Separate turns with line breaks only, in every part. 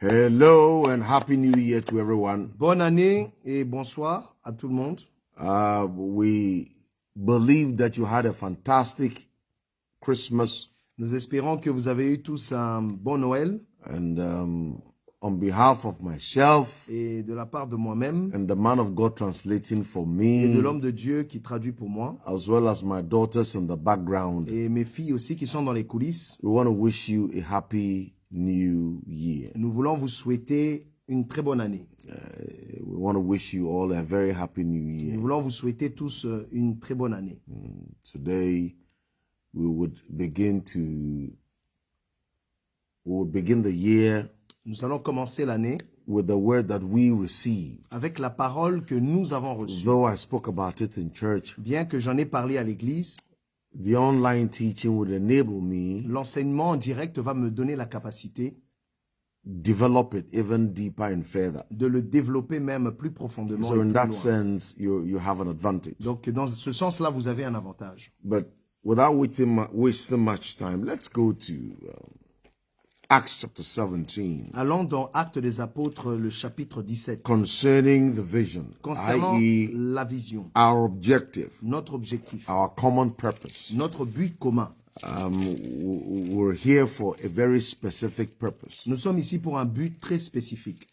Hello and Happy New Year to everyone.
Bonne année et bonsoir à tout le monde.
We believe that you had a fantastic Christmas.
Nous espérons que vous avez eu tous un bon Noël.
And on behalf of myself
et de la part de moi-même
and the man of God translating for
et de
me,
l'homme de Dieu qui traduit pour moi,
as well as my daughters in the background,
et mes filles aussi qui sont dans les coulisses,
we want to wish you a happy new year.
nous voulons vous souhaiter une très bonne année.
We want to wish you all a very happy new
Nous
year.
voulons vous souhaiter tous une très bonne année.
Today we would begin the year
Nous allons commencer l'année
with the word that we receive.
avec la parole que nous avons reçue.
Though I spoke about it in church,
Bien que j'en ai parlé à l'église,
the online teaching would enable me
l'enseignement en direct va me donner la capacité
develop it even deeper and further.
de le développer même plus profondément
So
et
in
plus
that
loin.
sense, you have an advantage.
Donc dans ce sens-là, vous avez un avantage.
But without wasting much time, let's go to Acts chapter 17
Allons dans Actes des Apôtres, le chapitre 17,
concerning the vision,
concernant
i.e.
la vision,
our objective,
notre objectif,
our common purpose.
notre but commun.
We're here for a very specific purpose.
Nous sommes ici pour un but très spécifique.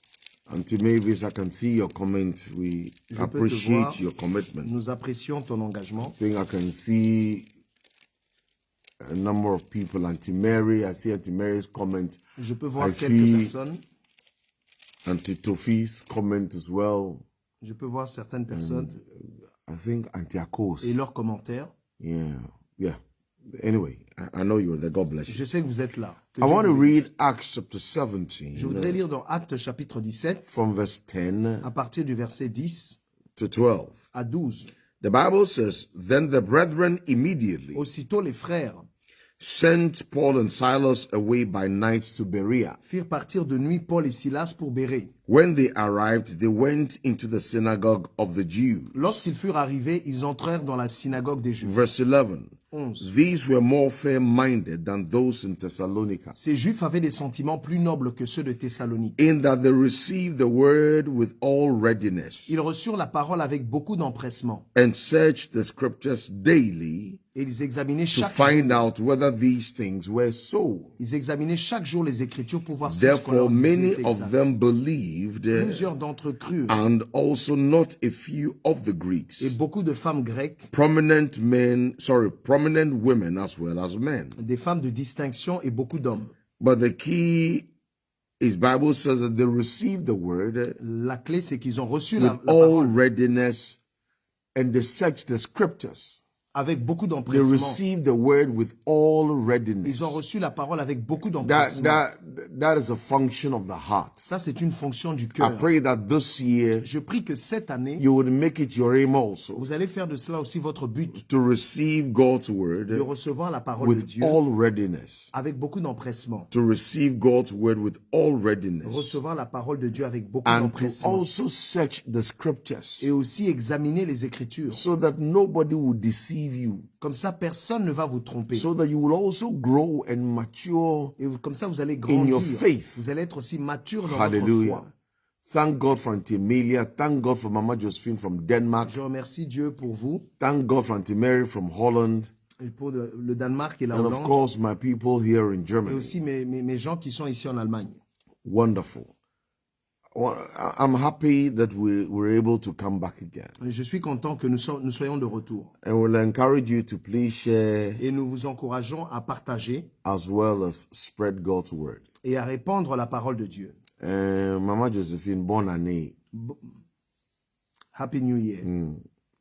Auntie Mavis, I can see your comment. We
Je peux te voir.
appreciate your commitment.
Nous apprécions ton engagement.
I think I can see a number of people. Auntie Mary, I see Auntie Mary's comment.
Je peux voir
I
quelques
see
personnes.
Auntie Tofi's comment as well.
Je peux voir certaines personnes
I think Auntie Akos.
et leurs commentaires.
Yeah. Anyway, I know you're there. God bless you.
Je sais que vous êtes là. Que
I
Dieu
want to
vous bénisse.
read Acts chapter 17
Je voudrais lire dans Actes chapitre 17,
from verse 10
à partir du verset 10
to 12.
à 12.
The Bible says, Then the brethren immediately
Aussitôt les frères
sent Paul and Silas away by night to Berea.
firent partir de nuit Paul et Silas pour Bérée.
When they arrived, they went into the synagogue of the Jews.
Lorsqu'ils furent arrivés, ils entrèrent dans la synagogue des Juifs.
Verse 11.
11.
These were more fair-minded than those in Thessalonica,
Ces Juifs avaient des sentiments plus nobles que ceux de Thessalonique.
in that they received the word with all readiness,
Ils reçurent la parole avec beaucoup d'empressement.
and searched the scriptures daily
Et ils examinaient
to
chaque
find out whether these things were so.
Ils examinaient chaque jour les Écritures pour voir si ce qu'on
Therefore,
leur disait
many
était
of
exact.
them believed,
Plusieurs d'entre eux crurent,
and also not a few of the Greeks.
et beaucoup de femmes grecques,
Prominent women as well as men.
des femmes de distinction et beaucoup d'hommes.
But the key is Bible says that they received the word
La clé, c'est qu'ils ont reçu
with
la
all
parole
readiness, and they searched the scriptures.
avec beaucoup
They
d'empressement.
received the word with all readiness.
Ils ont reçu la parole avec beaucoup d'empressement.
That is a function of the heart.
Ça, c'est une fonction du
I
cœur.
pray that this year
Je prie que cette année,
you would make it your aim also
vous allez faire de cela aussi votre but,
to receive God's
de
word
recevoir la parole de
with
Dieu
all readiness.
avec beaucoup d'empressement.
To receive God's word with all readiness.
Recevoir la parole de Dieu avec beaucoup
And to
d'empressement.
also search the scriptures
Et aussi examiner les Écritures.
so that nobody will deceive you.
Comme ça, personne ne va vous tromper.
So that you will also grow and mature.
Et comme ça, vous allez
In
grandir.
your faith.
Vous allez être aussi mature dans votre
Hallelujah.
foi.
Thank God for Auntie Amelia. Thank God for Mama Josephine from Denmark.
Je remercie Dieu pour vous,
Thank God for Auntie Mary from Holland.
et pour le Danemark et la
And of
Hollande,
course, my people here in
et
Germany.
aussi mes gens qui sont ici en Allemagne.
Wonderful. Well, I'm happy that we were able to come back again.
Je suis content que nous soyons de retour.
And we'll encourage you to please share
Et nous vous encourageons à partager
as well as spread God's word.
et à répandre la parole de Dieu.
Mama Josephine, bonne année.
Happy New Year.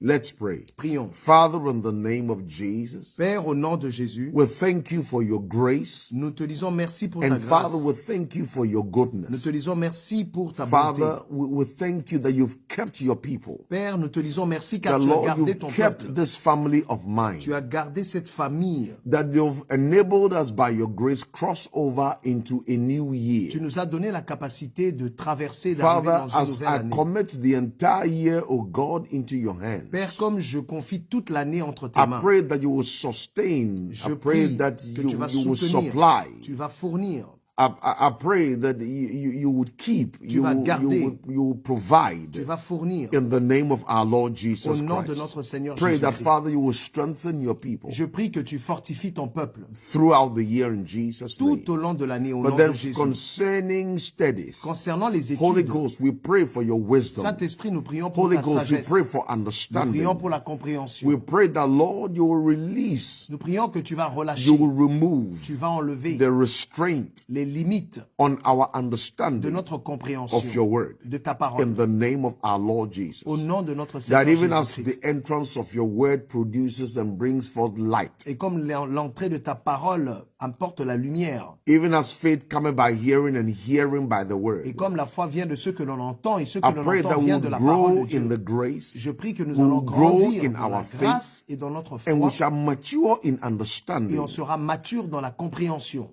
Let's pray.
Prions.
Father, in the name of Jesus,
Père, au nom de Jésus,
we thank you for your grace.
nous te disons merci pour ta
And
grâce.
Father, we thank you for your
Nous
goodness.
te disons merci pour ta bonté.
Father, we thank you that you've kept your people.
Père, nous te disons merci car
That
tu as
Lord,
gardé
you've
ton
kept
peuple.
this family of mine.
Tu as gardé cette famille.
That you've enabled us by your grace cross over into a new year.
Tu nous as donné la capacité de traverser, d'arriver
Father,
dans une
as
nouvelle
I
année.
commit the entire year, oh God, into your hands,
Père, comme je confie toute l'année entre tes
I
mains,
pray that you will sustain.
je
I pray
prie
that
que tu vas
you will
soutenir,
supply.
tu vas fournir.
I pray that you would keep, you
vas garder.
would provide
Tu vas fournir
in the name of our Lord Jesus
au nom de
Christ.
notre Seigneur
Pray that,
Jésus-Christ.
Father, you will strengthen your people
Je prie que tu fortifies ton peuple
throughout the year in Jesus' name.
tout au long de l'année au
But
nom
then
de Jésus.
concerning studies,
Concernant les
Holy
études,
Ghost, we pray for your wisdom.
Saint-Esprit, nous prions pour
Holy
la
Ghost, we
sagesse.
pray for
Nous
understanding.
prions pour la compréhension.
We pray that, Lord, you will release,
Nous prions que tu vas
you
relâcher,
will remove
tu vas enlever
the restraint
les limites
on our
de
understanding
notre
of
compréhension
your word
de ta
in
parole
the name of our Lord Jesus.
au nom de notre
That
Seigneur
even as
Jésus-Christ.
the entrance of your word produces and brings forth light,
Et comme l'entrée de ta parole apporte la lumière,
even as faith cometh by hearing and hearing by the
et
word,
comme la foi vient de ce que l'on entend et ce que
I
l'on
pray
entend
that we
vient de
will
la parole
grow
de
in
Dieu,
the grace
je prie que nous
we
allons
will grow
grandir
in
dans
our
la
faith,
grâce et dans notre
and we
foi,
shall mature in
et
understanding,
on sera mature dans la compréhension,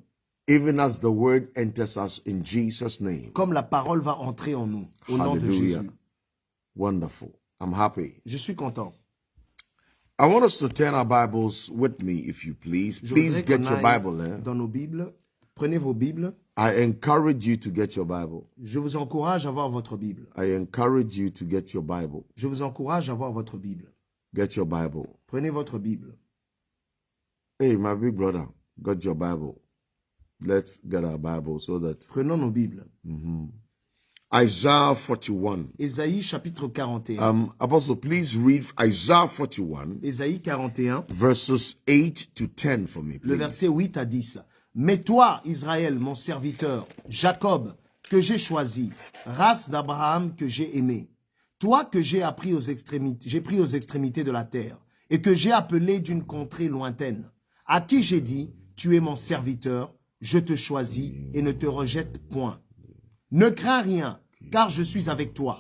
even as the word enters us in Jesus' name.
comme la parole va entrer en nous, au nom de
Hallelujah.
Jésus.
Wonderful. I'm happy.
Je suis content.
I want us to turn our Bibles with me, if you please.
Je
Please
voudrais
get
qu'on
your
aille
Bible there.
dans nos Bibles. Prenez vos Bibles.
I encourage you to get your Bible.
Je vous encourage à avoir votre Bible.
I encourage you to get your Bible.
Je vous encourage à avoir votre Bible.
Get your Bible.
Prenez votre Bible.
Hey, my big brother, got your Bible. Let's get our Bible so that
Prenons nos Bibles.
Isaiah 41.
Ésaïe chapitre 41.
Apostle, please read Isaiah 41,
Ésaïe 41,
verses 8 to 10 for me,
le
please.
verset 8 à 10. Mais toi, Israël, mon serviteur, Jacob, que j'ai choisi, race d'Abraham que j'ai aimé, toi que j'ai pris aux extrémités de la terre, et que j'ai appelé d'une contrée lointaine, à qui j'ai dit, tu es mon serviteur, je te choisis et ne te rejette point. Ne crains rien, car je suis avec toi.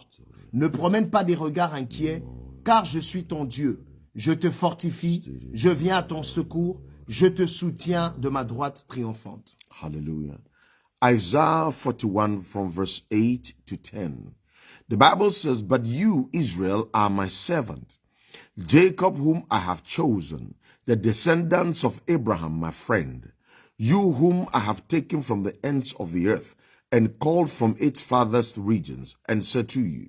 Ne promène pas des regards inquiets, car je suis ton Dieu. Je te fortifie, je viens à ton secours, je te soutiens de ma droite triomphante.
Hallelujah. Isaiah 41 from verse 8 to 10. The Bible says, But you, Israel, are my servant, Jacob whom I have chosen, the descendants of Abraham, my friend, you whom I have taken from the ends of the earth, and called from its farthest regions, and said to you,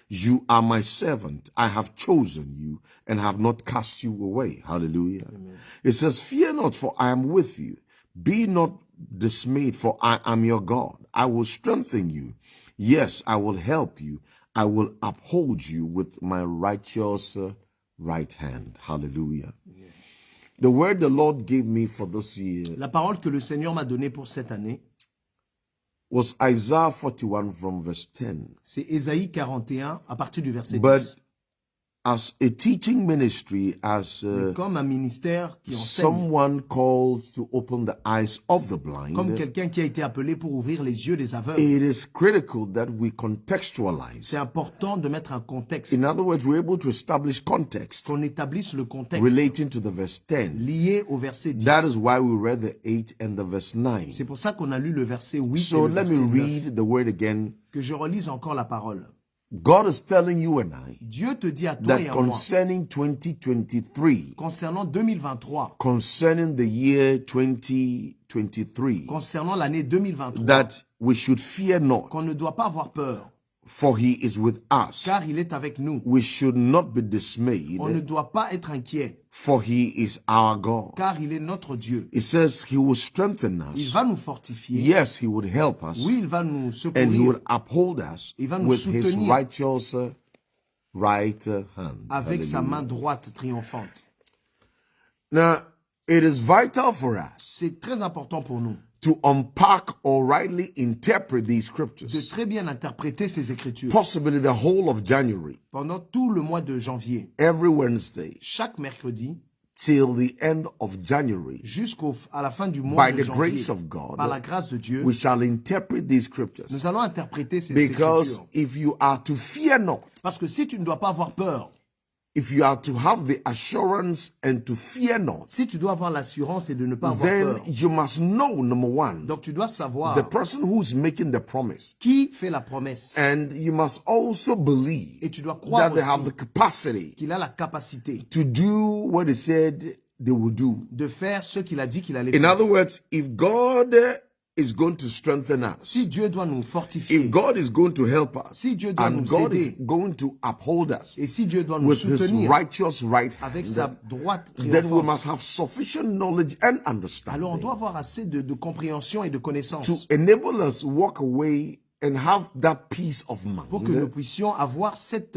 You are my servant, I have chosen you, and have not cast you away. Hallelujah. Amen. It says, Fear not, for I am with you. Be not dismayed, for I am your God. I will strengthen you. Yes, I will help you. I will uphold you with my righteous right hand. Hallelujah. Amen. The word the Lord gave me for this year,
la parole que le Seigneur m'a donnée pour cette année,
was Isaiah 41 from verse 10.
C'est Ésaïe 41 à partir du verset 10.
But as a teaching ministry, as
comme un ministère qui enseigne,
someone called to open the eyes of the blind,
comme quelqu'un qui a été appelé pour ouvrir les yeux des aveugles,
it is critical that we contextualize.
c'est important de mettre un contexte,
In other words, we're able to establish context
qu'on établisse le contexte
relating to the verse 10.
lié au verset 10.
That is why we read the 8 and the verse 9.
C'est pour ça qu'on a lu le verset 8
So
et le
let
verset
me
9.
read the word again.
Que je relise encore la parole.
God is telling you and I
Dieu te dit à toi et
that
à moi,
concerning 2023,
concernant 2023,
concerning the year 2023,
concernant l'année 2023,
that we should fear not,
qu'on ne doit pas avoir peur,
for he is with us.
car il est avec nous.
We should not be dismayed,
On ne doit pas être inquiet,
for he is our God.
car il est notre Dieu.
It says he will strengthen
Il
us.
va nous fortifier.
Yes, he would help us.
Oui, il va nous
And he
secourir
would uphold us
Il va nous
with his
soutenir
righteous right hand.
avec sa
Hallelujah.
main droite triomphante.
Now, it is vital for us
C'est très important pour nous
to unpack or rightly interpret these
de
scriptures.
très bien interpréter ces Écritures.
Possibly the whole of January,
Pendant tout le mois de janvier,
every Wednesday,
chaque mercredi,
till the end of January,
jusqu'à la fin du mois
by
de
the
janvier,
grace of God,
par la grâce de Dieu,
we shall interpret these scriptures.
nous allons interpréter ces
Because
Écritures.
if you are to fear not,
Parce que si tu ne dois pas avoir peur,
if you are to have the assurance and to fear not,
si tu dois avoir l'assurance et de ne pas avoir
then
peur,
you must know, number one,
donc tu dois savoir
the person who's making the promise.
qui fait la promesse.
And you must also believe
Et tu dois croire
that they have
aussi
the capacity
qu'il a la capacité
to do what he said they will do.
de faire ce qu'il a dit qu'il allait
In
faire.
other words, if God is going to strengthen us,
si Dieu doit nous fortifier,
if God is going to help us,
si Dieu doit
and
nous
God is
aider,
going to uphold us
et si Dieu doit nous
with His
soutenir
righteous right
avec
hand,
sa droite
then we
triomphante,
must have sufficient knowledge and
alors on
understanding
doit avoir assez de compréhension et de
to
connaissance
enable us walk away and have that peace of
pour que nous
mind
puissions avoir cette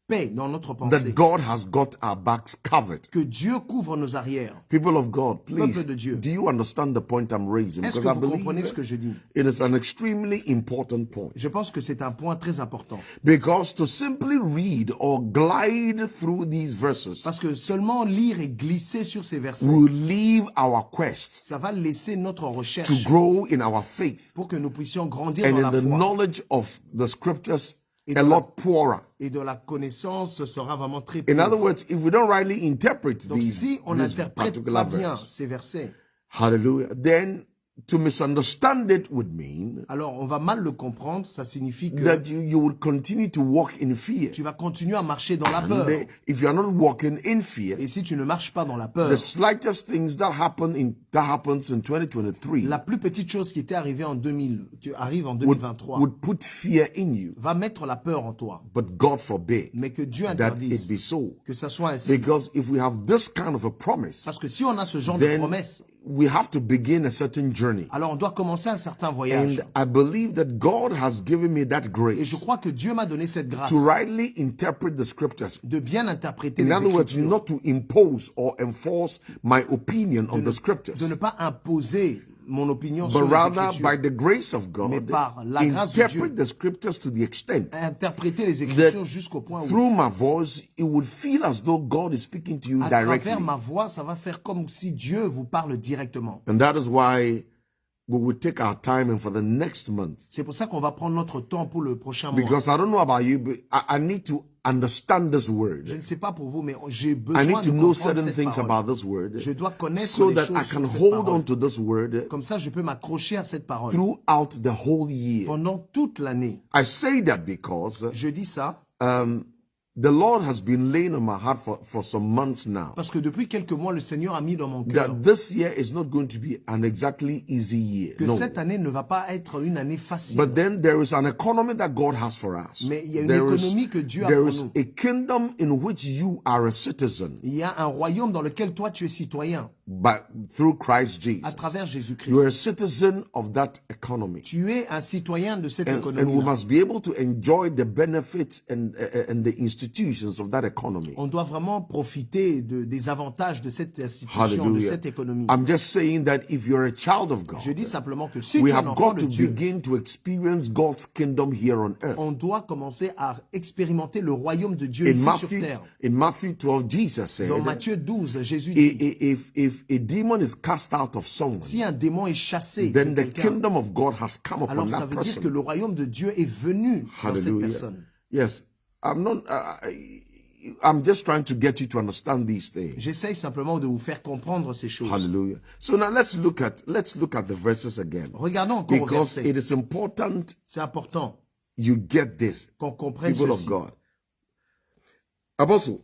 paix dans notre
that
pensée,
God has got our backs covered.
que Dieu couvre nos arrières.
People of God, please,
Peuple de Dieu.
do you understand the point I'm raising?
Est-ce
Because
que
I
vous comprenez
believe
ce que je dis?
it is an extremely important point.
Je pense que c'est un point très important.
Because to simply read or glide through these verses
Parce que seulement lire et glisser sur ces versets,
will leave our quest
ça va laisser notre
to
recherche
grow in our faith
pour que nous puissions grandir
and
dans
in
la
the
foi.
knowledge of the scriptures
Et
a
dans la-
lot poorer.
Et de la connaissance sera vraiment très
In other
pauvre.
words, if we don't rightly interpret
Donc si on
this
n'interprète
particular
pas bien
verse,
ces versets,
hallelujah, then to misunderstand it would mean
alors on va mal le comprendre. Ça signifie que
that you will continue to walk in fear.
tu vas continuer à marcher dans la peur.
And if you are not walking in fear,
Et si tu ne marches pas dans la
the
peur,
slightest things that happens in 2023
la plus petite chose qui était arrivée en 2000, qui arrive en 2023,
would put fear in you.
va mettre la peur en toi.
But God forbid
Mais que Dieu
that
interdise
it be so.
que ça soit ainsi.
Because if we have this kind of a promise,
Parce que si on a ce genre de
then
promesse,
we have to begin a certain journey.
alors on doit commencer un certain voyage.
And I believe that God has given me that
Et
grace
je crois que Dieu m'a donné cette grâce
to rightly interpret the scriptures.
de bien interpréter
In
les
other words,
Écritures,
not to impose or enforce my opinion on the scriptures,
de ne pas imposer mon opinion
but
sur les
rather
Écritures,
by the grace of
mais
God,
par la grâce de
interpret
Dieu,
the scriptures to the extent
interpréter les Écritures jusqu'au point où,
through my voice, it would feel as though God is speaking to you
à
directly.
travers ma voix, ça va faire comme si Dieu vous parle directement.
And that is why we will take our time and for the next month.
C'est pour ça qu'on va prendre notre temps pour le prochain mois.
Because I don't know about you, but I need to understand this
Je
word.
ne sais pas pour vous, mais j'ai
I
besoin
need
de
to know
comprendre
certain
cette
things
parole.
about this word
Je dois connaître
so
les
that
choses
I
sur
can
cette
hold
parole.
on to this word
Comme ça, je peux m'accrocher à cette parole
throughout the whole year.
pendant toute l'année.
I say that because
Je dis ça
the Lord has been laying on my heart for some months now
parce que depuis quelques mois, le Seigneur a mis dans mon cœur
that this year is not going to be an exactly easy year.
que
No.
cette année ne va pas être une année facile.
But then there is an economy that God has for us.
Mais il y a une
There is-
économie que Dieu a
there
pour
is
nous.
a kingdom in which you are a citizen
Il y a un royaume dans lequel toi tu es citoyen
through Christ Jesus.
à travers Jésus-Christ.
You are a citizen of that economy.
Tu es un citoyen de cette
And we
économie.
must be able to enjoy the benefits and the institutions of that economy.
On doit vraiment profiter des avantages de cette institution, de
Hallelujah.
cette économie.
I'm just saying that if you're a child of
Je
God,
dis simplement que si
we
tu es un
have
enfant
got
de
to
Dieu,
begin to experience God's kingdom here on earth.
on doit commencer à expérimenter le royaume de Dieu
In
ici sur
Matthew,
terre.
in Matthew 12, Jesus said,
Dans Matthieu 12, Jésus dit,
if a demon is cast out of someone,
si un démon est chassé de
then the
quelqu'un,
kingdom of God has come upon
alors ça
that
veut dire que
person.
le royaume de Dieu est venu dans cette
Hallelujah.
personne.
Yes, I'm just trying to get you to understand these things.
J'essaye simplement de vous faire comprendre ces choses.
Hallelujah. So now let's look at the verses again,
Regardons encore au
because
verset.
it is important
C'est important
you get this,
qu'on comprenne
people of
ceci.
God. Apostle,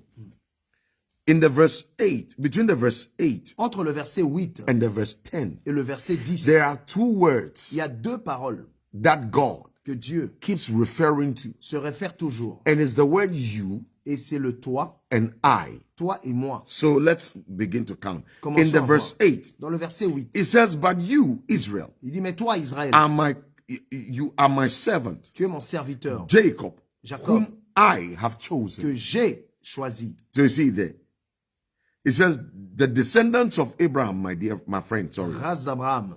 in the verse 8, between the verse 8
Entre le verset 8
and the verse 10,
et le verset 10,
there are two words
il y a deux paroles
that God
que Dieu
keeps referring to,
se réfère toujours.
and it's the word you
Et c'est le toi,
and I.
toi et moi.
So let's begin to count.
Commençons
In the
à
verse
voir.
8,
Dans le verset 8,
it says, "But you, Israel,
il dit, mais toi, Israël,
you are my servant,
tu es mon serviteur,
Jacob,
Jacob,
whom I have chosen."
que j'ai choisi.
So you see there, it says, "The descendants of Abraham, my friend, sorry."
Race d'Abraham,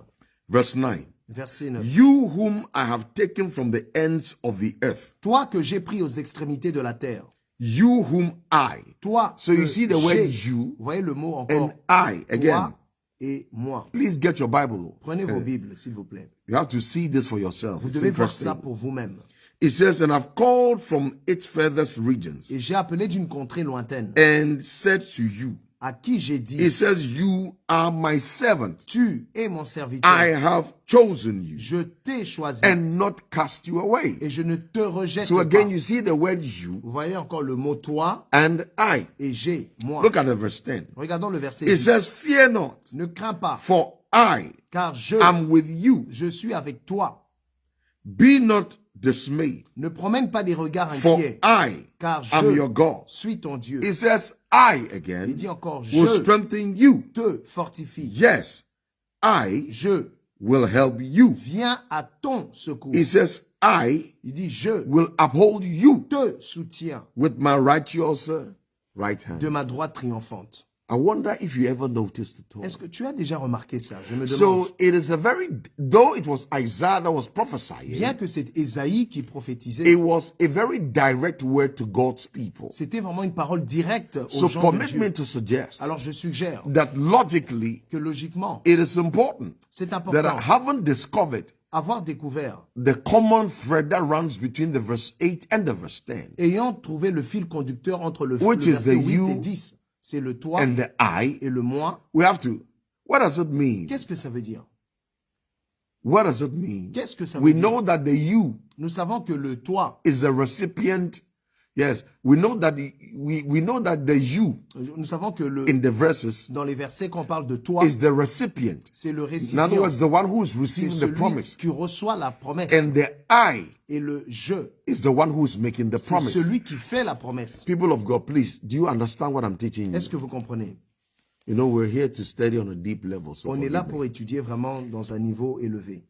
Verse 9,
verset 9.
"You whom I have taken from the ends of the earth,
Toi que j'ai pris aux extrémités de la terre.
you whom I."
Toi
So you
que
see the word
j'ai.
you
Vous voyez le mot encore.
and I again.
Toi et moi.
Please get your Bible.
Prenez vos Bibles, s'il vous plaît.
You have to see this for yourself.
Vous
It's
devez voir ça
interesting.
pour vous-même.
It says, "And I've called from its furthest regions
Et j'ai appelé d'une contrée lointaine,
and said to you,"
à qui j'ai dit,
it says, "You are my servant.
tu es mon serviteur,
I have chosen you
je t'ai choisi
and not cast you away."
et je ne te rejette
So
pas.
again, you see the word you
Vous voyez encore le mot toi
and I.
et j'ai, moi.
Look at the verse 10.
Regardons le verset
It
10.
says, "Fear not,
Ne crains pas,
for I
car
am with you.
je suis avec toi.
Be not dismayed,
Ne promène pas des regards
for
inquiets,
I
car
am
je
your God.
suis ton Dieu.
It says, I
Il
again
dit encore,
will
je
strengthen you.
te fortifie.
Yes, I
Je
will help you.
viens à ton secours.
It says, I
Il dit, je
will uphold you
te soutiens
with my righteous right hand.
de ma droite triomphante.
I wonder if you ever noticed it all.
Est-ce que tu as déjà remarqué ça? Je me demande.
So it is a very, though it was Isaiah that was prophesying,
Bien que c'est Ésaïe qui prophétisait,
it was a very direct word to God's people.
c'était vraiment une parole directe aux
So
gens de
permit
Dieu.
me to suggest
Alors je suggère
that logically
que logiquement,
it is important
c'est
that
important.
I haven't discovered
Avoir découvert,
the common thread that runs between the verse 8 and the verse 10
ayant trouvé le fil conducteur entre le
Which is
verset
the
8 et
you
10, c'est le toi
and the I.
et le moi.
We have to, what does it mean?
Qu'est-ce que ça veut dire?
What does it mean?
Qu'est-ce que ça
We
veut dire?
know that the you
Nous savons que le toi,
is the recipient. Yes, we know that we know that the you
nous savons que le
in the verses
dans les versets qu'on parle de toi,
is the recipient.
c'est le
In other
récipient,
words, the one who is
c'est
receiving the
celui
promise.
qui reçoit la promesse.
And the I
Et le je,
is the one who is making the
c'est
promise.
celui qui fait la promesse.
People of God, please, do you understand what I'm teaching you?
Est-ce que vous comprenez?
You know, we're here to study on a deep level. So
On est là
forgive me.
pour étudier vraiment dans un niveau élevé.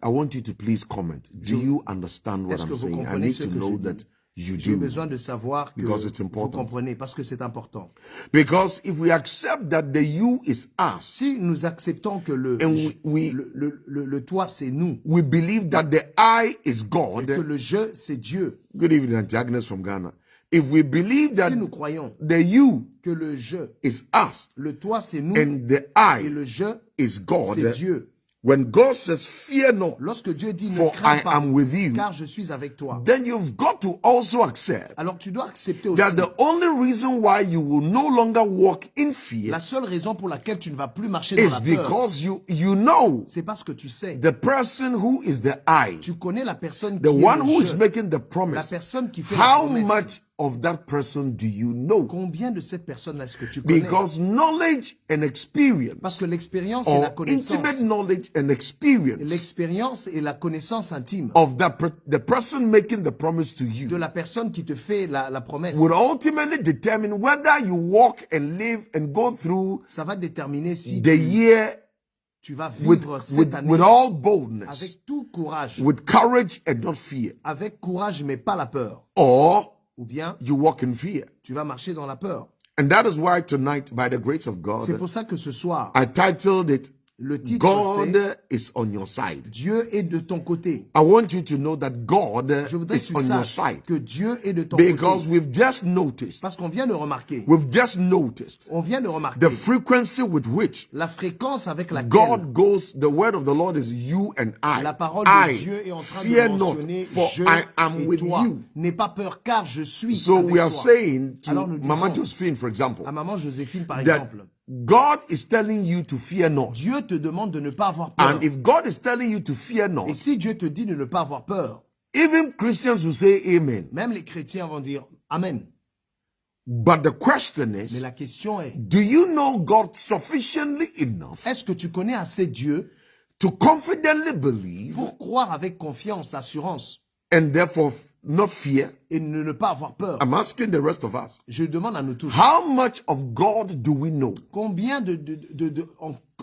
I want you to please comment. Do you understand what
Est-ce que
I'm
vous
saying? I
comprenez
need
ce
to
que
know
je
that
dis?
you
J'ai
do.
besoin de savoir que
Because it's
vous
important.
comprenez, parce que c'est important.
Because if we accept that the you is us,
Si nous acceptons que
and we
le toi, c'est nous,
we believe that the I is
que
God.
le je, c'est Dieu,
Good evening, Auntie Agnes from Ghana. If we believe that
si nous croyons
the you
que le je,
is us
le toi, c'est nous,
and the
et
I
le je,
is
c'est
God,
Dieu.
when God says, fear not,
Lorsque Dieu dit ne
for
crains
I
pas,
am with you,
car je suis avec toi,
then you've got to also accept
alors tu dois accepter aussi
that the only reason why you will no longer walk in fear
la seule raison pour laquelle tu ne vas plus marcher dans
is
la peur,
because you know
c'est parce que tu sais,
the person who is the I,
tu connais la personne
the
qui
one
est
who
le
is
je,
making the
la
promise.
personne qui fait la
How
promesse.
much of that person do you know?
Combien de cette personne est-ce que tu connais?
Because knowledge and experience,
Parce que l'expérience et la
or
connaissance,
intimate knowledge and experience
l'expérience et la connaissance intime
of the person making the promise to
de
you
la personne qui te fait la promesse,
would ultimately determine whether you walk and live and go through
ça va déterminer si
the year
tu vas
with,
vivre cette
with,
année
with all boldness,
avec tout courage,
with courage and not fear,
avec courage mais pas la peur,
or
ou bien
you walk in fear.
tu vas marcher dans la peur.
And that is why tonight, by the grace of
C'est
God,
pour ça que ce soir,
I titled it,
le titre
God
c'est
is on your side.
Dieu est de ton côté.
I want you to know that God
Je voudrais que
is
tu
on your
saches
side.
que Dieu est de ton
Because
côté.
we've just noticed,
Parce qu'on vient de remarquer,
we've just noticed
remarquer
the frequency with which
la fréquence avec laquelle
God goes, the word of the Lord is you and I.
la parole de
I
Dieu est en train
fear
de
not,
mentionner
for
je
I am
et
with
toi.
you.
N'aie pas peur car je suis
So
avec
we are
toi.
saying to
Alors nous
Mama
disons
Josephine, for example,
à maman Joséphine par
that
exemple,
God is telling you to fear not.
Dieu te demande de ne pas avoir peur.
And if God is telling you to fear not,
Et si Dieu te dit de ne pas avoir peur,
even Christians will say amen.
même les chrétiens vont dire Amen.
But the question
Mais
is,
la question est,
do you know God sufficiently enough
est-ce que tu connais assez Dieu
to confidently believe
pour croire avec confiance, assurance
and therefore not fear?
et ne pas avoir peur?
I'm asking the rest of us.
Je demande à nous tous,
How much of God do we know?
combien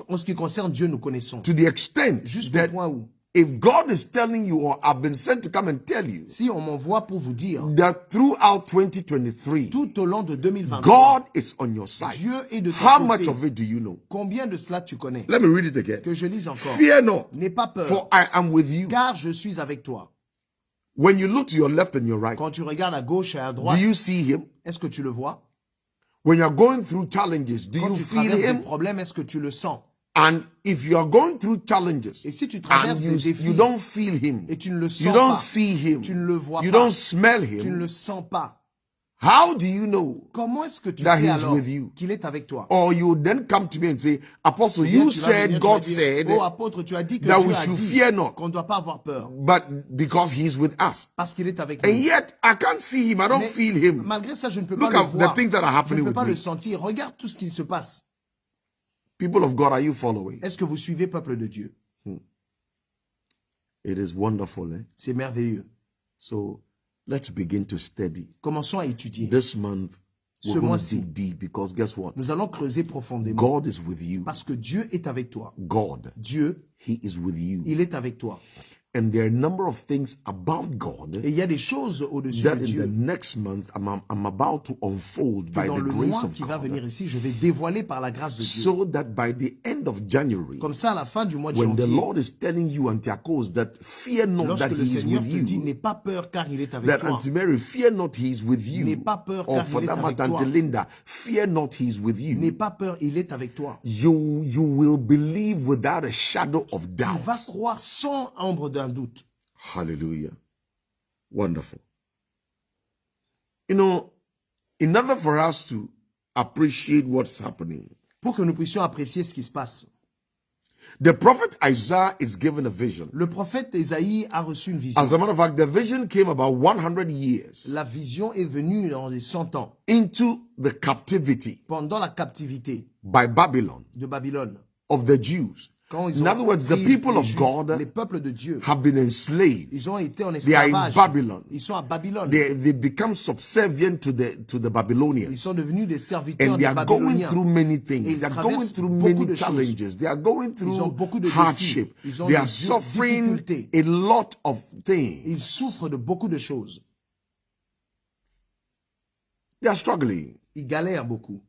en ce qui concerne Dieu nous connaissons?
To the extent
Jusqu'au
that
point où,
if God is telling you, or I've been sent to come and tell you,
si on m'envoie pour vous dire,
that throughout 2023,
tout au long de 2023,
God is on your side.
Dieu est de ton
How
côté.
much of it do you know?
Combien de cela tu connais?
Let me read it again.
Que je lise encore.
Fear not,
N'aie pas peur,
for I am with you.
car je suis avec toi.
When you look to your left and your right,
Quand tu regardes à gauche et à
do
droite,
you see him?
est-ce que tu le vois?
When you're going through challenges, do
Quand
you
tu
feel
traverses des
him?
problèmes, est-ce que tu le sens?
And if you are going through challenges
Et si tu
and
traverses des
you
défis
don't feel him,
et tu ne le
you
sens
don't
pas,
see him,
tu ne le vois
you
pas,
don't smell
tu ne
him,
le sens pas,
how do you know?
comment est-ce que tu
That
sais
he is
alors
with you.
qu'il est avec toi?
Or you then come to me and say, Apostle,
Bien,
you
tu vas venir,
said,
tu vas
God
dire,
said,
oh apôtre, tu as dit que
that
Dieu
we
a
should
dit
fear not.
qu'on ne doit pas avoir peur,
But because he's with us.
parce qu'il est avec
And
nous.
yet, I can't see him, I don't
Mais
feel him.
malgré ça, je ne peux
Look
pas
at
le
the
voir.
things that are
Je ne
happening
peux
with
pas
me.
le sentir. Regarde tout ce qui se passe.
People of God, are you following?
Est-ce que vous suivez, peuple de Dieu?
It is wonderful, eh?
C'est merveilleux.
So let's begin to study.
Commençons à étudier.
This month,
Ce
we're going to
mois-ci,
dig deep because guess what?
nous allons creuser profondément.
God is with you.
Parce que Dieu est avec toi.
God,
Dieu,
He is with you.
il est avec toi.
And there are a number of things about God
Et il y a des choses au-dessus
that
de
in the
Dieu
next month I'm about to unfold
que
by
dans
the
le
grace
mois
of
qui va
God,
venir ici, je vais dévoiler par la grâce de Dieu.
so that by the end of January,
Comme ça, à la fin du mois de
when the
janvier,
Lord is telling you, Antiakos, that fear not
lorsque
that
le
He is
Seigneur
with
te dit,
you,
n'aie pas peur car il est avec
that
toi.
Auntie Mary, fear not He is with you,
N'aie pas peur
or
car
for
il est
that
avec
matter,
toi.
Auntie Linda, fear not He is with
N'aie
you.
pas peur, il est avec toi.
You will believe without a shadow of
Tu vas
doubt.
croire sans ombre d'un doute.
Hallelujah. Wonderful. You know, in order for us to appreciate what's happening,
Pour que nous puissions apprécier ce qui se passe,
the prophet Isaiah is given a vision.
le prophète Ésaïe a reçu une vision.
As a matter of fact, the vision came about 100 years
La vision est venue dans les 100 ans,
into the captivity
pendant la captivité
by Babylon
de Babylone.
of the Jews.
Quand ils
In
ont
other words, the
pris
people
les
of
Juifs,
God
les peuples de Dieu,
have been enslaved.
ils ont été en
They are in
esclavage.
Babylon.
Ils sont à Babylone.
They become subservient to the Babylonians.
Ils sont devenus des serviteurs
And they
des
are going
Babyloniens.
through many
Et
things.
ils
They are going
traversent
through
beaucoup
many
de choses.
challenges. They are going
Ils ont
through
beaucoup de défis.
hardship.
Ils ont
They
des
are suffering
difficultés.
a lot of things.
Ils souffrent de beaucoup de choses.
They are struggling.
Ils galèrent beaucoup.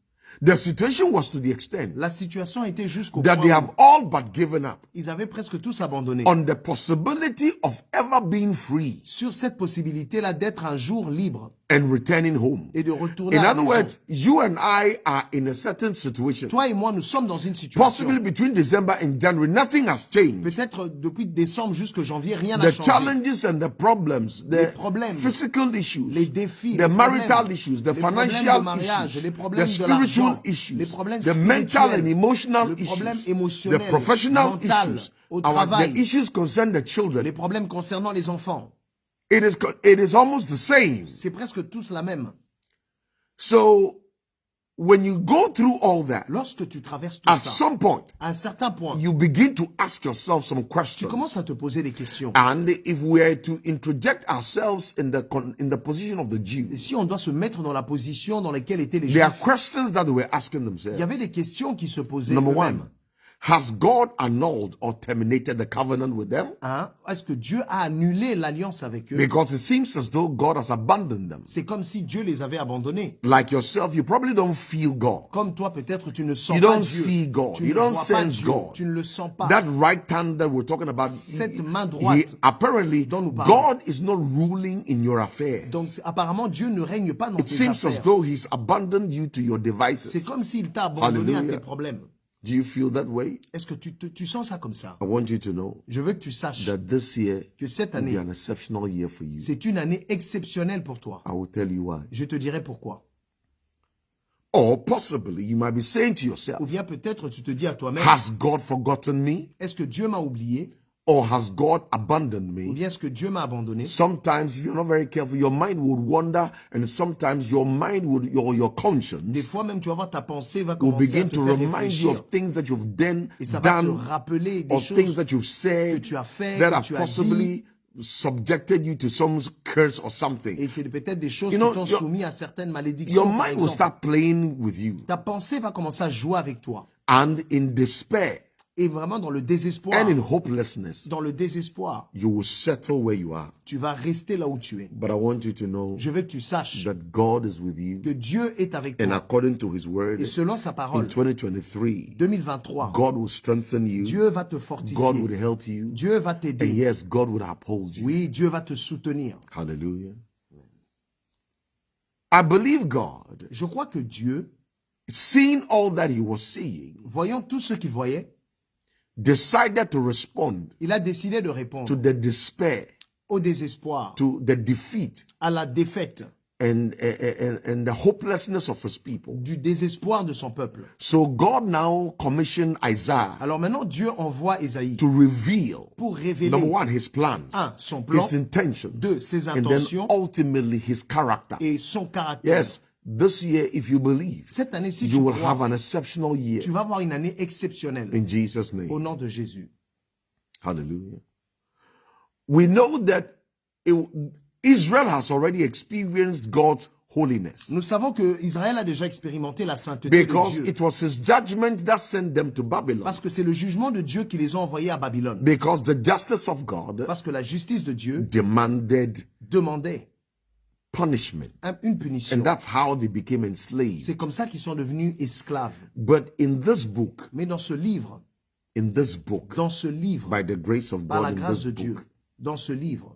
The situation was to the extent
La situation était jusqu'au
that they
point
have
où
all but given up
ils avaient presque tous abandonné
on the possibility of ever being free
sur cette possibilité-là d'être un jour libre
and returning home.
et de retourner
In
à la
other
maison.
words, you and I are in a certain situation.
Toi et moi, nous sommes dans une situation.
Possibly between December and January, nothing has changed.
Peut-être depuis décembre jusqu'à janvier, rien n'a
The
changé.
challenges and the problems,
Les
the
problèmes,
physical issues,
les défis,
the
les
marital
problèmes,
issues, the
les problèmes
financial
de mariage,
issues,
les
the
problèmes de
spiritual
l'argent,
issues,
les problèmes
the mental and
spirituels,
emotional
le problème
issues,
émotionnel,
the professional
mental,
issues,
au
the
travail,
issues concern the
les
children.
problèmes concernant les enfants.
It is almost the same.
C'est presque tous la même.
So when you go through all that,
Lorsque tu traverses tout
at
ça,
some point,
à un certain point,
you begin to ask yourself some
tu
questions.
commences à te poser des questions.
And if we are to interject ourselves in the position of the
Et
Jews,
si on doit se mettre dans la position dans laquelle étaient les
there are
Juifs,
questions that they were asking
il y
themselves.
avait des questions qui se posaient
Number
eux-mêmes.
one, has God annulled or terminated the covenant with them?
Hein? Est-ce que Dieu a annulé l'alliance avec eux?
Because it seems as though God has abandoned them.
C'est comme si Dieu les avait abandonnés.
Like yourself, you probably don't feel God.
Comme toi, peut-être, tu ne sens
You
pas
don't
Dieu.
see God.
Tu
You
ne
don't
vois pas
sense
Dieu.
God.
Tu ne le sens pas.
That right hand that we're talking about,
Cette main droite
apparently,
dont nous parlons.
God is not ruling in your affairs.
Donc, apparemment, Dieu ne règne pas dans
It
tes
seems as
affaires.
though He's abandoned you to your
C'est
devices.
comme s'il t'a abandonné à
Hallelujah.
tes problèmes.
Do you feel that way?
Est-ce que tu sens ça comme ça?
I want you to know
Je veux que tu saches
that this year
que cette
will be
année,
an exceptional year for you.
c'est une année exceptionnelle pour toi.
I will tell you why.
Je te dirai pourquoi.
Or possibly you might be saying to yourself,
Ou bien peut-être tu te dis à toi-même,
has God forgotten me?
est-ce que Dieu m'a oublié?
Or has God abandoned
Ou
me?
bien est-ce que Dieu m'a abandonné?
Sometimes, if you're not very careful, your mind would wander, and sometimes your mind would, your
Des
conscience
fois même, tu vas voir ta pensée va
will
commencer à
begin
te
to
faire
remind you
réfléchir.
of things that you've done,
Et ça va te
done
rappeler des
or things
choses
that you've said
que tu as fait,
that
que
have
tu as
possibly subjected you to some curse or something.
et c'est peut-être des choses
You know,
qui t'ont
your-
soumis à certaines malédictions.
Your
par
mind will
exemple.
start playing with you.
Ta pensée va commencer à jouer avec toi.
And in despair
Et vraiment dans le désespoir,
and in hopelessness,
dans le désespoir,
you will settle where you are.
tu vas rester là où tu es.
But I want you to know
Je veux que tu saches
that God is with you.
que Dieu est avec
And
toi.
according to His word,
Et selon sa
in
parole,
2023,
2023,
God will strengthen you.
Dieu va te
God
fortifier.
would help you.
Dieu va
And
t'aider.
yes, God would uphold you.
Oui, Dieu va te soutenir.
Hallelujah. I believe God,
Je crois que Dieu,
seeing all that He was seeing,
voyant tout ce qu'il voyait,
decided to respond
il a décidé de
to
répondre
the despair,
au désespoir,
to the defeat,
à la défaite,
and the hopelessness of His people.
du désespoir de son peuple.
So God now commissioned Isaiah
Alors maintenant, Dieu envoie Ésaïe
to reveal,
pour révéler,
number one, His plans,
son plan,
His intentions,
deux, ses
and then
intentions
ultimately His character.
et son caractère.
Yes, this year, if you believe,
Cette année, si
you
tu
will
crois,
have an exceptional year
tu vas avoir une année exceptionnelle.
in Jesus'
Au
name.
nom de Jésus.
Hallelujah. We know that Israel has already experienced God's holiness
Nous savons que Israël a déjà expérimenté la sainteté
because
de Dieu.
it was his judgment that sent them to Babylon.
Parce que c'est le jugement de Dieu qui les a envoyés à Babylone.
Because the justice of God
Parce que la justice de Dieu
demanded
demandait
punishment.
une punition.
And that's how they became enslaved.
C'est comme ça qu'ils sont devenus esclaves.
But in this book,
Mais dans ce livre,
by the grace of
par la
God, in
grâce
this
de Dieu,
book,
dans ce livre,